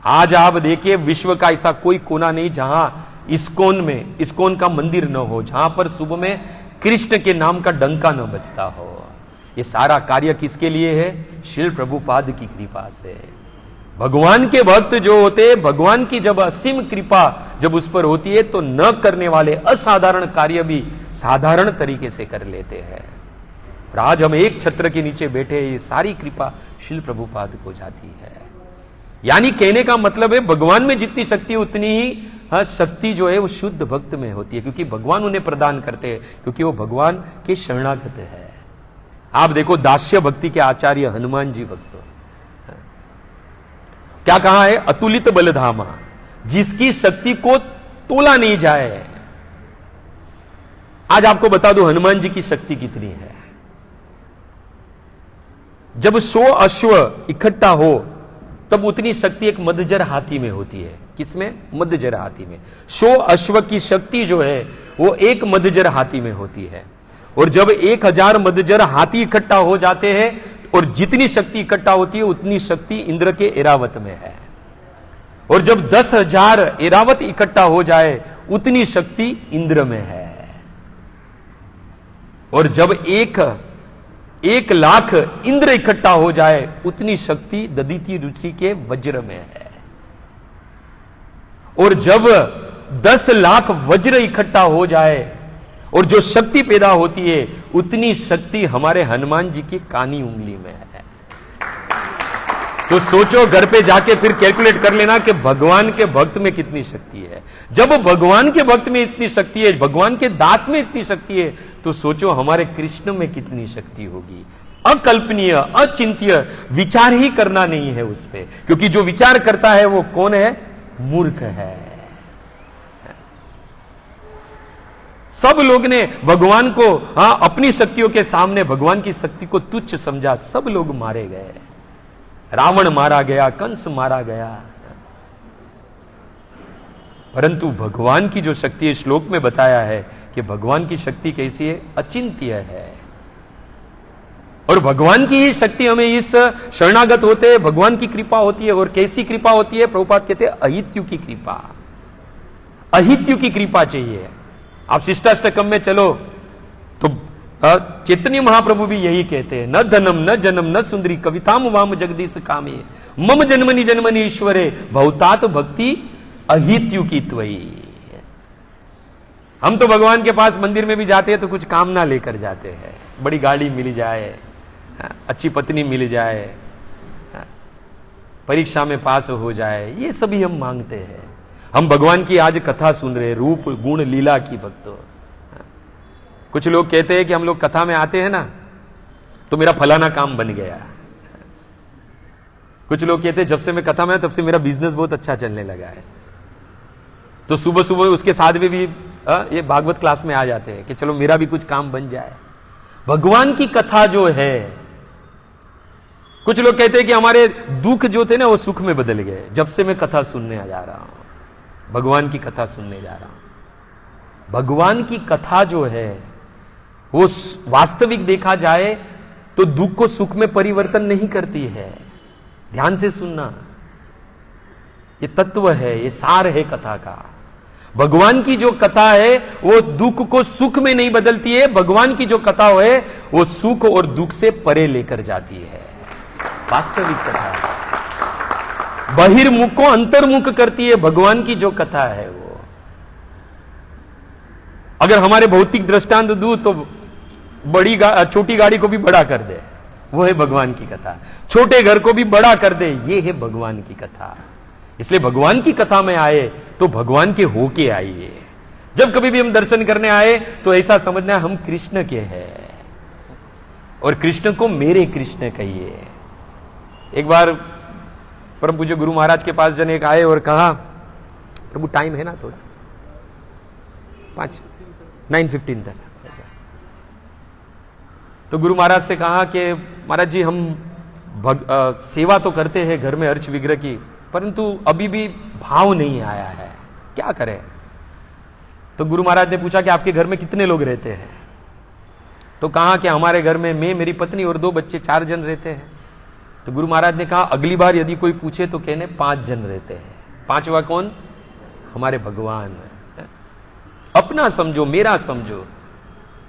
S1: आज आप देखिए विश्व का ऐसा कोई कोना नहीं जहां इस्कॉन का मंदिर न हो, जहां पर सुबह में कृष्ण के नाम का डंका न बजता हो। ये सारा कार्य किसके लिए है? श्री प्रभुपाद की कृपा से। भगवान के भक्त जो होते, भगवान की जब असीम कृपा जब उस पर होती है तो न करने वाले असाधारण कार्य भी साधारण तरीके से कर लेते हैं। और आज हम एक छत्र के नीचे बैठे, ये सारी कृपा श्री प्रभुपाद को जाती है। यानी कहने का मतलब है भगवान में जितनी शक्ति है उतनी ही शक्ति जो है वो शुद्ध भक्त में होती है, क्योंकि भगवान उन्हें प्रदान करते हैं, क्योंकि वो भगवान के शरणागत है। आप देखो दास्य भक्ति के आचार्य हनुमान जी भक्त क्या कहा है? अतुलित बलधामा, जिसकी शक्ति को तोला नहीं जाए। आज आपको बता दूं हनुमान जी की शक्ति कितनी है। जब 100 अश्व इकट्ठा हो तब उतनी शक्ति एक मदजर हाथी में होती है। किसमें? मदजर हाथी में। 100 अश्व की शक्ति जो है वो एक मदजर हाथी में होती है। और जब 1000 मदजर हाथी इकट्ठा हो जाते हैं और जितनी शक्ति इकट्ठा होती है उतनी शक्ति इंद्र के ऐरावत में है। और जब 10,000 ऐरावत इकट्ठा हो जाए उतनी शक्ति इंद्र में है। और जब 1,00,000 इंद्र इकट्ठा हो जाए उतनी शक्ति दधीचि रुचि के वज्र में है। और जब 10 लाख वज्र इकट्ठा हो जाए और जो शक्ति पैदा होती है उतनी शक्ति हमारे हनुमान जी की कानी उंगली में है। तो सोचो, घर पे जाके फिर कैलकुलेट कर लेना कि भगवान के भक्त में कितनी शक्ति है। जब भगवान के भक्त में इतनी शक्ति है, भगवान के दास में इतनी शक्ति है, तो सोचो हमारे कृष्ण में कितनी शक्ति होगी। अकल्पनीय, अचिंत्य, विचार ही करना नहीं है उस पे, क्योंकि जो विचार करता है वो कौन है? मूर्ख है। सब लोग ने भगवान को अपनी शक्तियों के सामने भगवान की शक्ति को तुच्छ समझा। सब लोग मारे गए, रावण मारा गया, कंस मारा गया। परंतु भगवान की जो शक्ति इस श्लोक में बताया है कि भगवान की शक्ति कैसी है? अचिंत्य है। और भगवान की ही शक्ति हमें इस शरणागत होते हैं, भगवान की कृपा होती है। और कैसी कृपा होती है? प्रभुपाद कहते हैं अहित्यु की कृपा। अहित्यु की कृपा चाहिए। आप शिष्टाष्टकम में चलो तो चैतन्य महाप्रभु भी यही कहते हैं, न धनम न जनम न सुंदरी कविताम वाम जगदीश कामे मम जन्मनि जन्मनि ईश्वरे भवतात भक्ति अहित्यु की त्वयि। हम तो भगवान के पास मंदिर में भी जाते हैं तो कुछ कामना लेकर जाते हैं, बड़ी गाड़ी मिल जाए, अच्छी पत्नी मिल जाए, परीक्षा में पास हो जाए, ये सभी हम मांगते हैं। हम भगवान की आज कथा सुन रहे, रूप गुण लीला की भक्तों। कुछ लोग कहते हैं कि हम लोग कथा में आते हैं ना तो मेरा फलाना काम बन गया। कुछ लोग कहते हैं जब से मैं कथा में तब से मेरा बिजनेस बहुत अच्छा चलने लगा है। तो सुबह सुबह उसके साथ में भी ये भागवत क्लास में आ जाते हैं कि चलो मेरा भी कुछ काम बन जाए। भगवान की कथा जो है, कुछ लोग कहते हैं कि हमारे दुख जो थे ना वो सुख में बदल गए जब से मैं कथा सुनने जा रहा हूं, भगवान की कथा सुनने जा रहा हूं। भगवान की कथा जो है वो वास्तविक देखा जाए तो दुख को सुख में परिवर्तन नहीं करती है। ध्यान से सुनना, ये तत्व है, ये सार है कथा का। भगवान की जो कथा है वो दुख को सुख में नहीं बदलती है। भगवान की जो कथा है वो सुख और दुख से परे लेकर जाती है। वास्तविक कथा है, बहिर्मुख को अंतर्मुख करती है। भगवान की जो कथा है वो, अगर हमारे भौतिक दृष्टांत दूं तो छोटी गाड़ी को भी बड़ा कर दे, वो है भगवान की कथा। छोटे घर को भी बड़ा कर दे, ये है भगवान की कथा। इसलिए भगवान की कथा में आए तो भगवान के होके आइए। जब कभी भी हम दर्शन करने आए तो ऐसा समझना हम कृष्ण के हैं और कृष्ण को मेरे कृष्ण कहिए। एक बार परम पूज्य गुरु महाराज के पास जन एक आए और कहा, प्रभु टाइम है ना थोड़ा, 9:15 तक। तो गुरु महाराज से कहा कि महाराज जी हम सेवा तो करते हैं घर में अर्च विग्रह की, परंतु अभी भी भाव नहीं आया है, क्या करें। तो गुरु महाराज ने पूछा कि आपके घर में कितने लोग रहते हैं? तो कहा कि हमारे घर में मैं, मेरी पत्नी और 2 बच्चे, 4 जन रहते हैं। तो गुरु महाराज ने कहा अगली बार यदि कोई पूछे तो कहने 5 जन रहते हैं। 5वां कौन? हमारे भगवान। अपना समझो, मेरा समझो,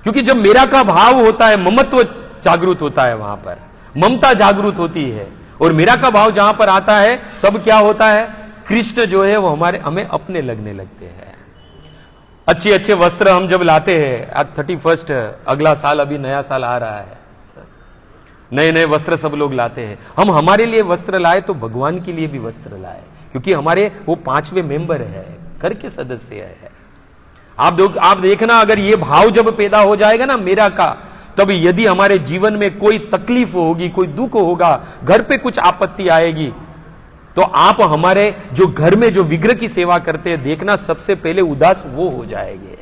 S1: क्योंकि जब मेरा का भाव होता है, ममत्व जागृत होता है, वहां पर ममता जागृत होती है, और मेरा का भाव जहां पर आता है तब क्या होता है, कृष्ण जो है वो हमें अपने लगने लगते हैं। अच्छे अच्छे वस्त्र हम जब लाते हैं, आज 31 अगला साल, अभी नया साल आ रहा है, नए नए वस्त्र सब लोग लाते हैं। हम हमारे लिए वस्त्र लाए तो भगवान के लिए भी वस्त्र लाए, क्योंकि हमारे वो 5वें मेंबर है, घर के सदस्य है। आप देखना, अगर ये भाव जब पैदा हो जाएगा ना मेरा का, तब यदि हमारे जीवन में कोई तकलीफ होगी, कोई दुख होगा, घर पे कुछ आपत्ति आएगी, तो आप हमारे जो घर में जो विग्रह की सेवा करते हैं, देखना सबसे पहले उदास वो हो जाएंगे।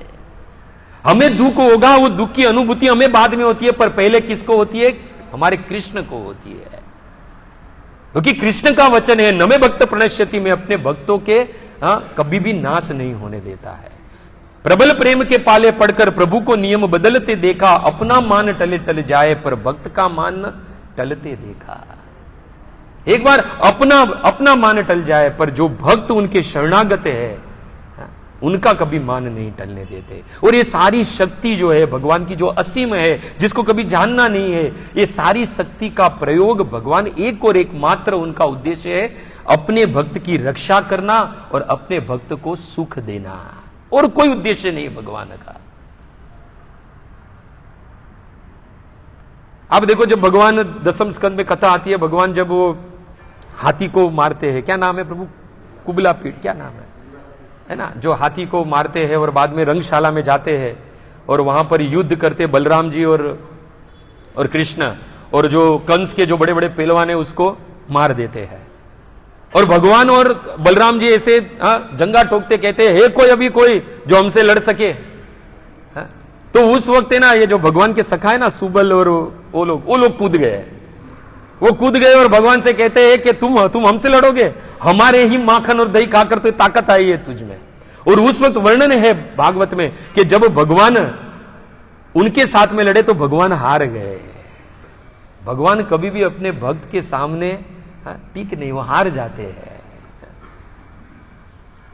S1: हमें दुख होगा, वो दुख की अनुभूति हमें बाद में होती है, पर पहले किसको होती है? हमारे कृष्ण को होती है, क्योंकि कृष्ण का वचन है, नमे भक्त प्रणश्यति में अपने भक्तों के कभी भी नाश नहीं होने देता है। प्रबल प्रेम के पाले पड़कर प्रभु को नियम बदलते देखा, अपना मान टले टल जाए पर भक्त का मान टलते देखा। एक बार अपना मान टल जाए, पर जो भक्त उनके शरणागत है उनका कभी मान नहीं टलने देते। और ये सारी शक्ति जो है भगवान की, जो असीम है, जिसको कभी जानना नहीं है, ये सारी शक्ति का प्रयोग भगवान एक और एक मात्र उनका उद्देश्य है, अपने भक्त की रक्षा करना और अपने भक्त को सुख देना, और कोई उद्देश्य नहीं भगवान का। अब देखो, जब भगवान 10वें स्कंद में कथा आती है, भगवान जब वो हाथी को मारते हैं, क्या नाम है प्रभु? कुबला पीठ, क्या नाम है ना, जो हाथी को मारते हैं और बाद में रंगशाला में जाते हैं और वहां पर युद्ध करते बलराम जी और कृष्ण, और जो कंस के जो बड़े बड़े पहलवान है उसको मार देते हैं, और भगवान और बलराम जी ऐसे जंगा ठोकते, कहते हैं, हे कोई अभी कोई जो हमसे लड़ सके। तो उस वक्त है ना, ये जो भगवान के सखा है ना, सुबल और वो लोग कूद गए और भगवान से कहते हैं कि तुम हमसे लड़ोगे? हमारे ही माखन और दही खाकर तो ताकत आई है तुझ में। और उस वक्त वर्णन है भागवत में कि जब भगवान उनके साथ में लड़े तो भगवान हार गए। भगवान कभी भी अपने भक्त के सामने ठीक नहीं, वो हार जाते हैं।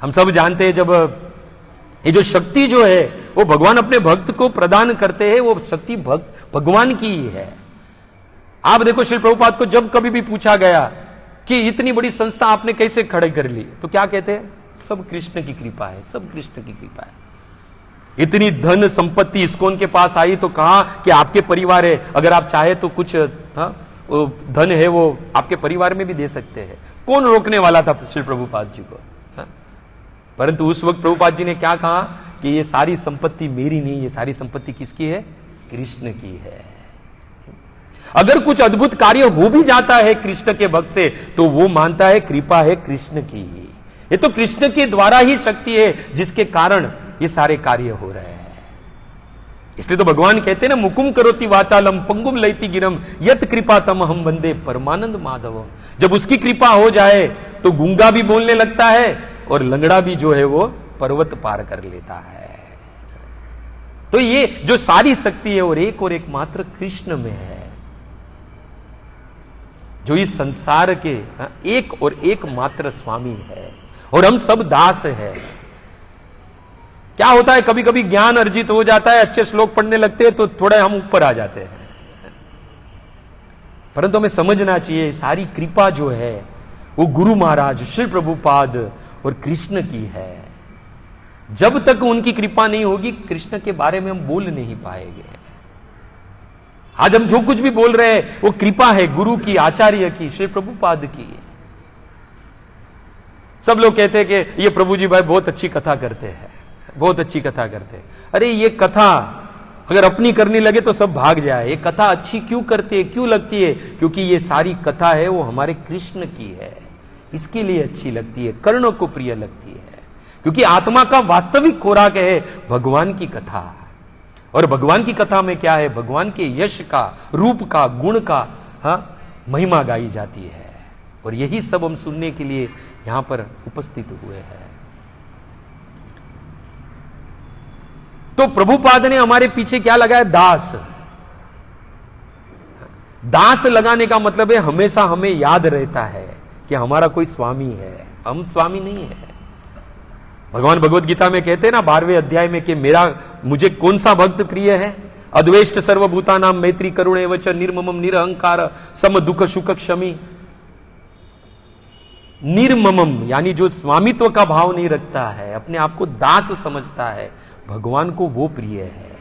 S1: हम सब जानते हैं, जब ये जो शक्ति जो है वो भगवान अपने भक्त को प्रदान करते हैं, वो शक्ति भगवान की ही है। आप देखो, श्री प्रभुपाद को जब कभी भी पूछा गया कि इतनी बड़ी संस्था आपने कैसे खड़े कर ली, तो क्या कहते हैं? सब कृष्ण की कृपा है, सब कृष्ण की कृपा है। इतनी धन संपत्ति इस्कॉन के पास आई तो कहा कि आपके परिवार है, अगर आप चाहे तो कुछ धन है वो आपके परिवार में भी दे सकते हैं। कौन रोकने वाला था श्री प्रभुपाद जी को? परंतु उस वक्त प्रभुपाद जी ने क्या कहा कि ये सारी संपत्ति मेरी नहीं, ये सारी संपत्ति किसकी है? कृष्ण की है। अगर कुछ अद्भुत कार्य हो भी जाता है कृष्ण के भक्त से, तो वो मानता है कृपा है कृष्ण की, ये तो कृष्ण के द्वारा ही शक्ति है जिसके कारण ये सारे कार्य हो रहे हैं। इसलिए तो भगवान कहते हैं ना, मुकुम करोति वाचालम पंगुम लयति गिरम यत कृपा तम हम वंदे परमानंद माधव। जब उसकी कृपा हो जाए तो गूंगा भी बोलने लगता है और लंगड़ा भी जो है वो पर्वत पार कर लेता है। तो ये जो सारी शक्ति है और एक मात्र कृष्ण में है, जो इस संसार के एक और एक मात्र स्वामी है, और हम सब दास है। क्या होता है, कभी कभी ज्ञान अर्जित हो जाता है, अच्छे श्लोक पढ़ने लगते हैं तो थोड़ा हम ऊपर आ जाते हैं, परंतु हमें समझना चाहिए सारी कृपा जो है वो गुरु महाराज श्री प्रभुपाद और कृष्ण की है। जब तक उनकी कृपा नहीं होगी, कृष्ण के बारे में हम बोल नहीं पाएंगे। आज हम जो कुछ भी बोल रहे हैं वो कृपा है गुरु की, आचार्य की, श्री प्रभुपाद की। सब लोग कहते हैं कि ये प्रभु जी भाई बहुत अच्छी कथा करते हैं, बहुत अच्छी कथा करते हैं। अरे ये कथा अगर अपनी करने लगे तो सब भाग जाए। ये कथा अच्छी क्यों करती है, क्यों लगती है? क्योंकि ये सारी कथा है वो हमारे कृष्ण की है, इसके लिए अच्छी लगती है, कर्णों को प्रिय लगती है। क्योंकि आत्मा का वास्तविक खुराक है भगवान की कथा। और भगवान की कथा में क्या है? भगवान के यश का, रूप का, गुण का महिमा गाई जाती है। और यही सब हम सुनने के लिए यहां पर उपस्थित हुए हैं। तो प्रभुपाद ने हमारे पीछे क्या लगाया? दास। दास लगाने का मतलब है हमेशा हमें याद रहता है कि हमारा कोई स्वामी है, हम स्वामी नहीं है। भगवान भगवत गीता में कहते हैं ना 12वें अध्याय में कि मुझे कौन सा भक्त प्रिय है? अद्वेष्ट सर्वभूता नाम मैत्री करुण एवच निर्ममम निरहंकार सम दुख सुख क्षमी। निर्ममम यानी जो स्वामित्व का भाव नहीं रखता है, अपने आप को दास समझता है, भगवान को वो प्रिय है।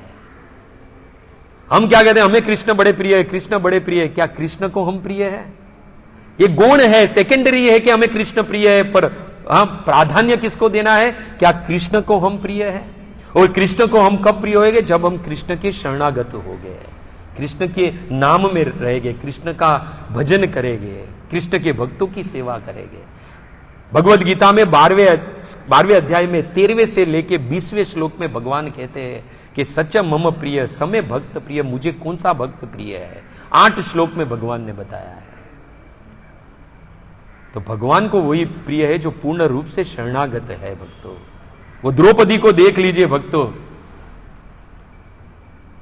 S1: हम क्या कहते हैं? हमें कृष्ण बड़े प्रिय है, कृष्ण बड़े प्रिय है। क्या कृष्ण को हम प्रिय है? ये गुण है, सेकेंडरी है कि हमें कृष्ण प्रिय है, पर प्राधान्य किसको देना है? क्या कृष्ण को हम प्रिय है? और कृष्ण को हम कब प्रिय होंगे? जब हम कृष्ण के शरणागत हो गए, कृष्ण के नाम में रहेंगे, कृष्ण का भजन करेंगे, कृष्ण के भक्तों की सेवा करेंगे। भगवत गीता में 12वें अध्याय में 13वें से लेके 20वें श्लोक में भगवान कहते हैं कि सच मम प्रिय समय भक्त प्रिय। मुझे कौन सा भक्त प्रिय है? 8 श्लोक में भगवान ने बताया है। तो भगवान को वही प्रिय है जो पूर्ण रूप से शरणागत है भक्तों। वो द्रौपदी को देख लीजिए भक्तों,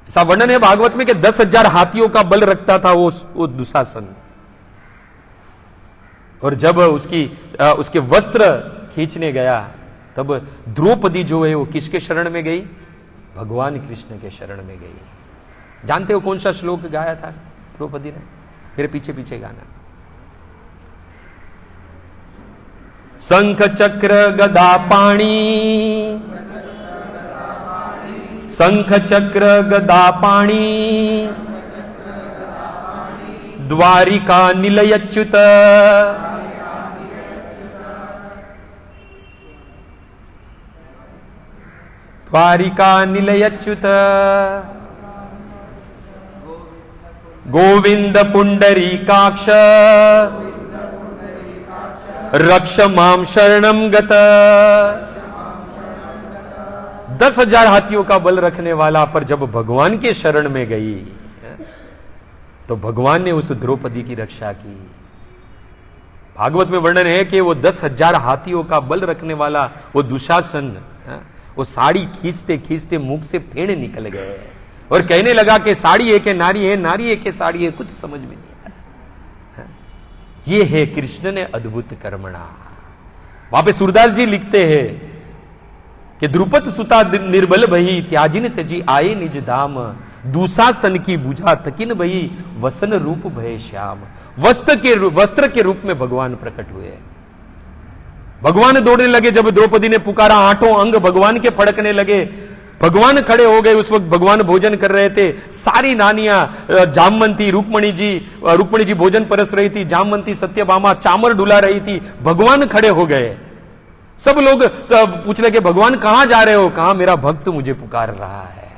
S1: ऐसा वर्णन है भागवत में कि 10,000 हाथियों का बल रखता था वो दुशासन। और जब उसके वस्त्र खींचने गया तब द्रौपदी जो है वो किसके शरण में गई? भगवान कृष्ण के शरण में गई। जानते हो कौन सा श्लोक गाया था द्रौपदी ने? फिर पीछे पीछे गाना। शंख चक्र गदा पाणी, शंख चक्र गदा पाणी, द्वारिका निलयच्युत, द्वारिका निलयच्युत, गोविंद पुंडरीकाक्ष, रक्ष माम शरणम गत। 10,000 हाथियों का बल रखने वाला पर जब भगवान के शरण में गई तो भगवान ने उस द्रौपदी की रक्षा की। भागवत में वर्णन है कि वो 10,000 हाथियों का बल रखने वाला वो दुशासन वो साड़ी खींचते खींचते मुख से फेंड निकल गए और कहने लगा कि साड़ी है कि नारी है, नारी है कि साड़ी है, कुछ समझ में नहीं आया। ये है कृष्ण ने अद्भुत कर्मणा। वहां पे सूरदास जी लिखते हैं कि द्रुपद सुता निर्बल भई, त्याजिन तजी आए निज धाम, दुशासन की बुझा थकिन भई, वसन रूप भय श्याम। वस्त्र के रूप में भगवान प्रकट हुए। भगवान दौड़ने लगे। जब द्रौपदी ने पुकारा, 8 अंग भगवान के फड़कने लगे। भगवान खड़े हो गए। उस वक्त भगवान भोजन कर रहे थे। सारी नानियां, जामवंती, रुक्मणी जी भोजन परस रही थी, जामवंती सत्यभामा चामर डुला रही थी। भगवान खड़े हो गए। सब लोग पूछ लगे भगवान कहां जा रहे हो? कहा मेरा भक्त मुझे पुकार रहा है।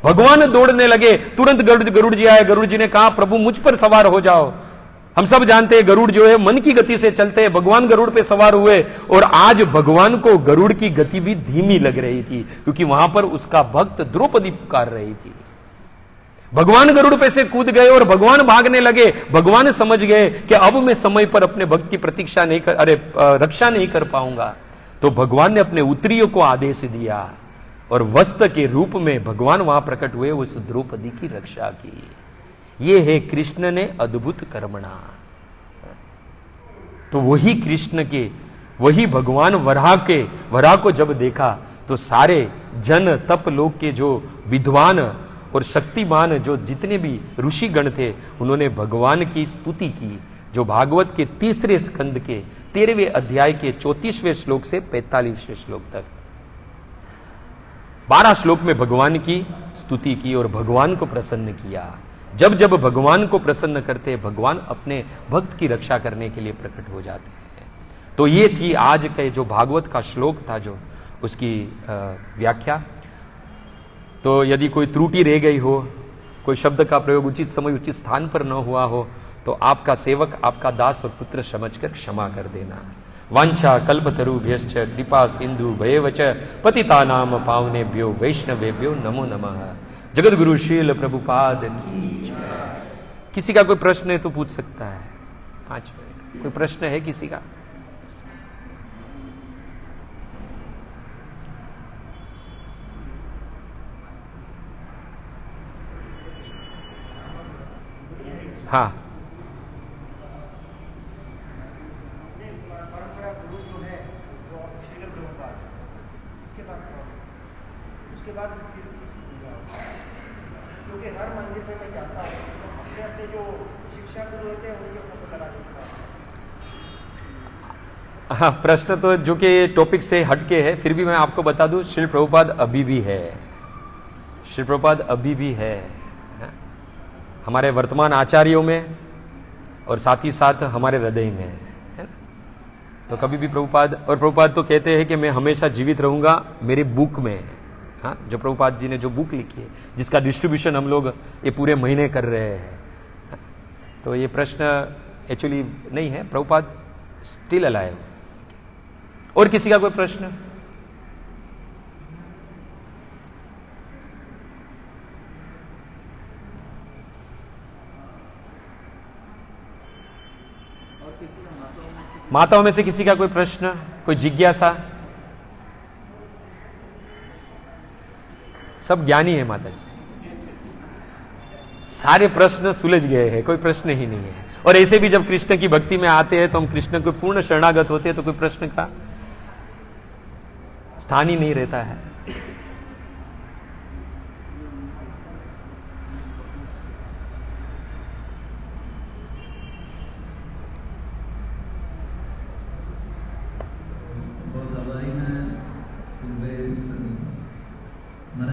S1: भगवान दौड़ने लगे। तुरंत गरुड़ जी आए। गरुड़ जी ने कहा प्रभु मुझ पर सवार हो जाओ। हम सब जानते हैं गरुड़ जो है मन की गति से चलते हैं। भगवान गरुड़ पे सवार हुए और आज भगवान को गरुड़ की गति भी धीमी लग रही थी क्योंकि वहां पर उसका भक्त द्रौपदी पुकार रही थी। भगवान गरुड़ पे से कूद गए और भगवान भागने लगे। भगवान समझ गए कि अब मैं समय पर अपने भक्त की प्रतीक्षा नहीं रक्षा नहीं कर पाऊंगा। तो भगवान ने अपने उत्तरियों को आदेश दिया और वस्त्र के रूप में भगवान वहां प्रकट हुए, उस द्रौपदी की रक्षा की। ये है कृष्ण ने अद्भुत कर्मणा। तो वही कृष्ण के, वही भगवान वराह को जब देखा तो सारे जन तप लोक के जो विद्वान और शक्तिमान जो जितने भी ऋषिगण थे उन्होंने भगवान की स्तुति की। जो भागवत के 3रे स्कंद के 13वें अध्याय के 34वें श्लोक से 45वें श्लोक तक 12 श्लोक में भगवान की स्तुति की और भगवान को प्रसन्न किया। जब जब भगवान को प्रसन्न करते भगवान अपने भक्त की रक्षा करने के लिए प्रकट हो जाते हैं। तो ये थी आज के जो भागवत का श्लोक था, जो उसकी व्याख्या। तो यदि कोई त्रुटि रह गई हो, कोई शब्द का प्रयोग उचित समय उचित स्थान पर न हुआ हो, तो आपका सेवक, आपका दास और पुत्र समझकर क्षमा कर देना। वांछा कल्पतरुभ्यश्च कृपा सिंधु भयवच पतितानाम पावनेभ्यो वैष्णवेभ्यो नमो नमः। जगत गुरु शील प्रभुपाद की जय। किसी का कोई प्रश्न है तो पूछ सकता है। 5 मिनट। कोई प्रश्न है किसी का? हाँ,
S2: परंपरा गुरु जो है जो श्रील प्रभुपाद, उसके बाद क्योंकि हर मंदिर में मैं जाता हूँ तो अपने अपने जो शिक्षा गुरु होते हैं उनके फोटो लगा देता हूँ।
S1: हाँ, प्रश्न तो जो कि टॉपिक से हटके है, फिर भी मैं आपको बता दूं, श्रील प्रभुपाद अभी भी है। श्रील प्रभुपाद अभी भी है हमारे वर्तमान आचार्यों में और साथ ही साथ हमारे हृदय में है ना? तो कभी भी प्रभुपाद, और प्रभुपाद तो कहते हैं कि मैं हमेशा जीवित रहूंगा मेरी बुक में। हाँ, जो प्रभुपाद जी ने जो बुक लिखी है, जिसका डिस्ट्रीब्यूशन हम लोग ये पूरे महीने कर रहे हैं, तो ये प्रश्न एक्चुअली नहीं है, प्रभुपाद स्टिल अलाइव। और किसी का कोई प्रश्न? माताओं में से किसी का कोई प्रश्न, कोई जिज्ञासा? सब ज्ञानी है माता जी, सारे प्रश्न सुलझ गए हैं, कोई प्रश्न ही नहीं है। और ऐसे भी जब कृष्ण की भक्ति में आते हैं तो हम कृष्ण को पूर्ण शरणागत होते हैं, तो कोई प्रश्न का स्थान ही नहीं रहता है।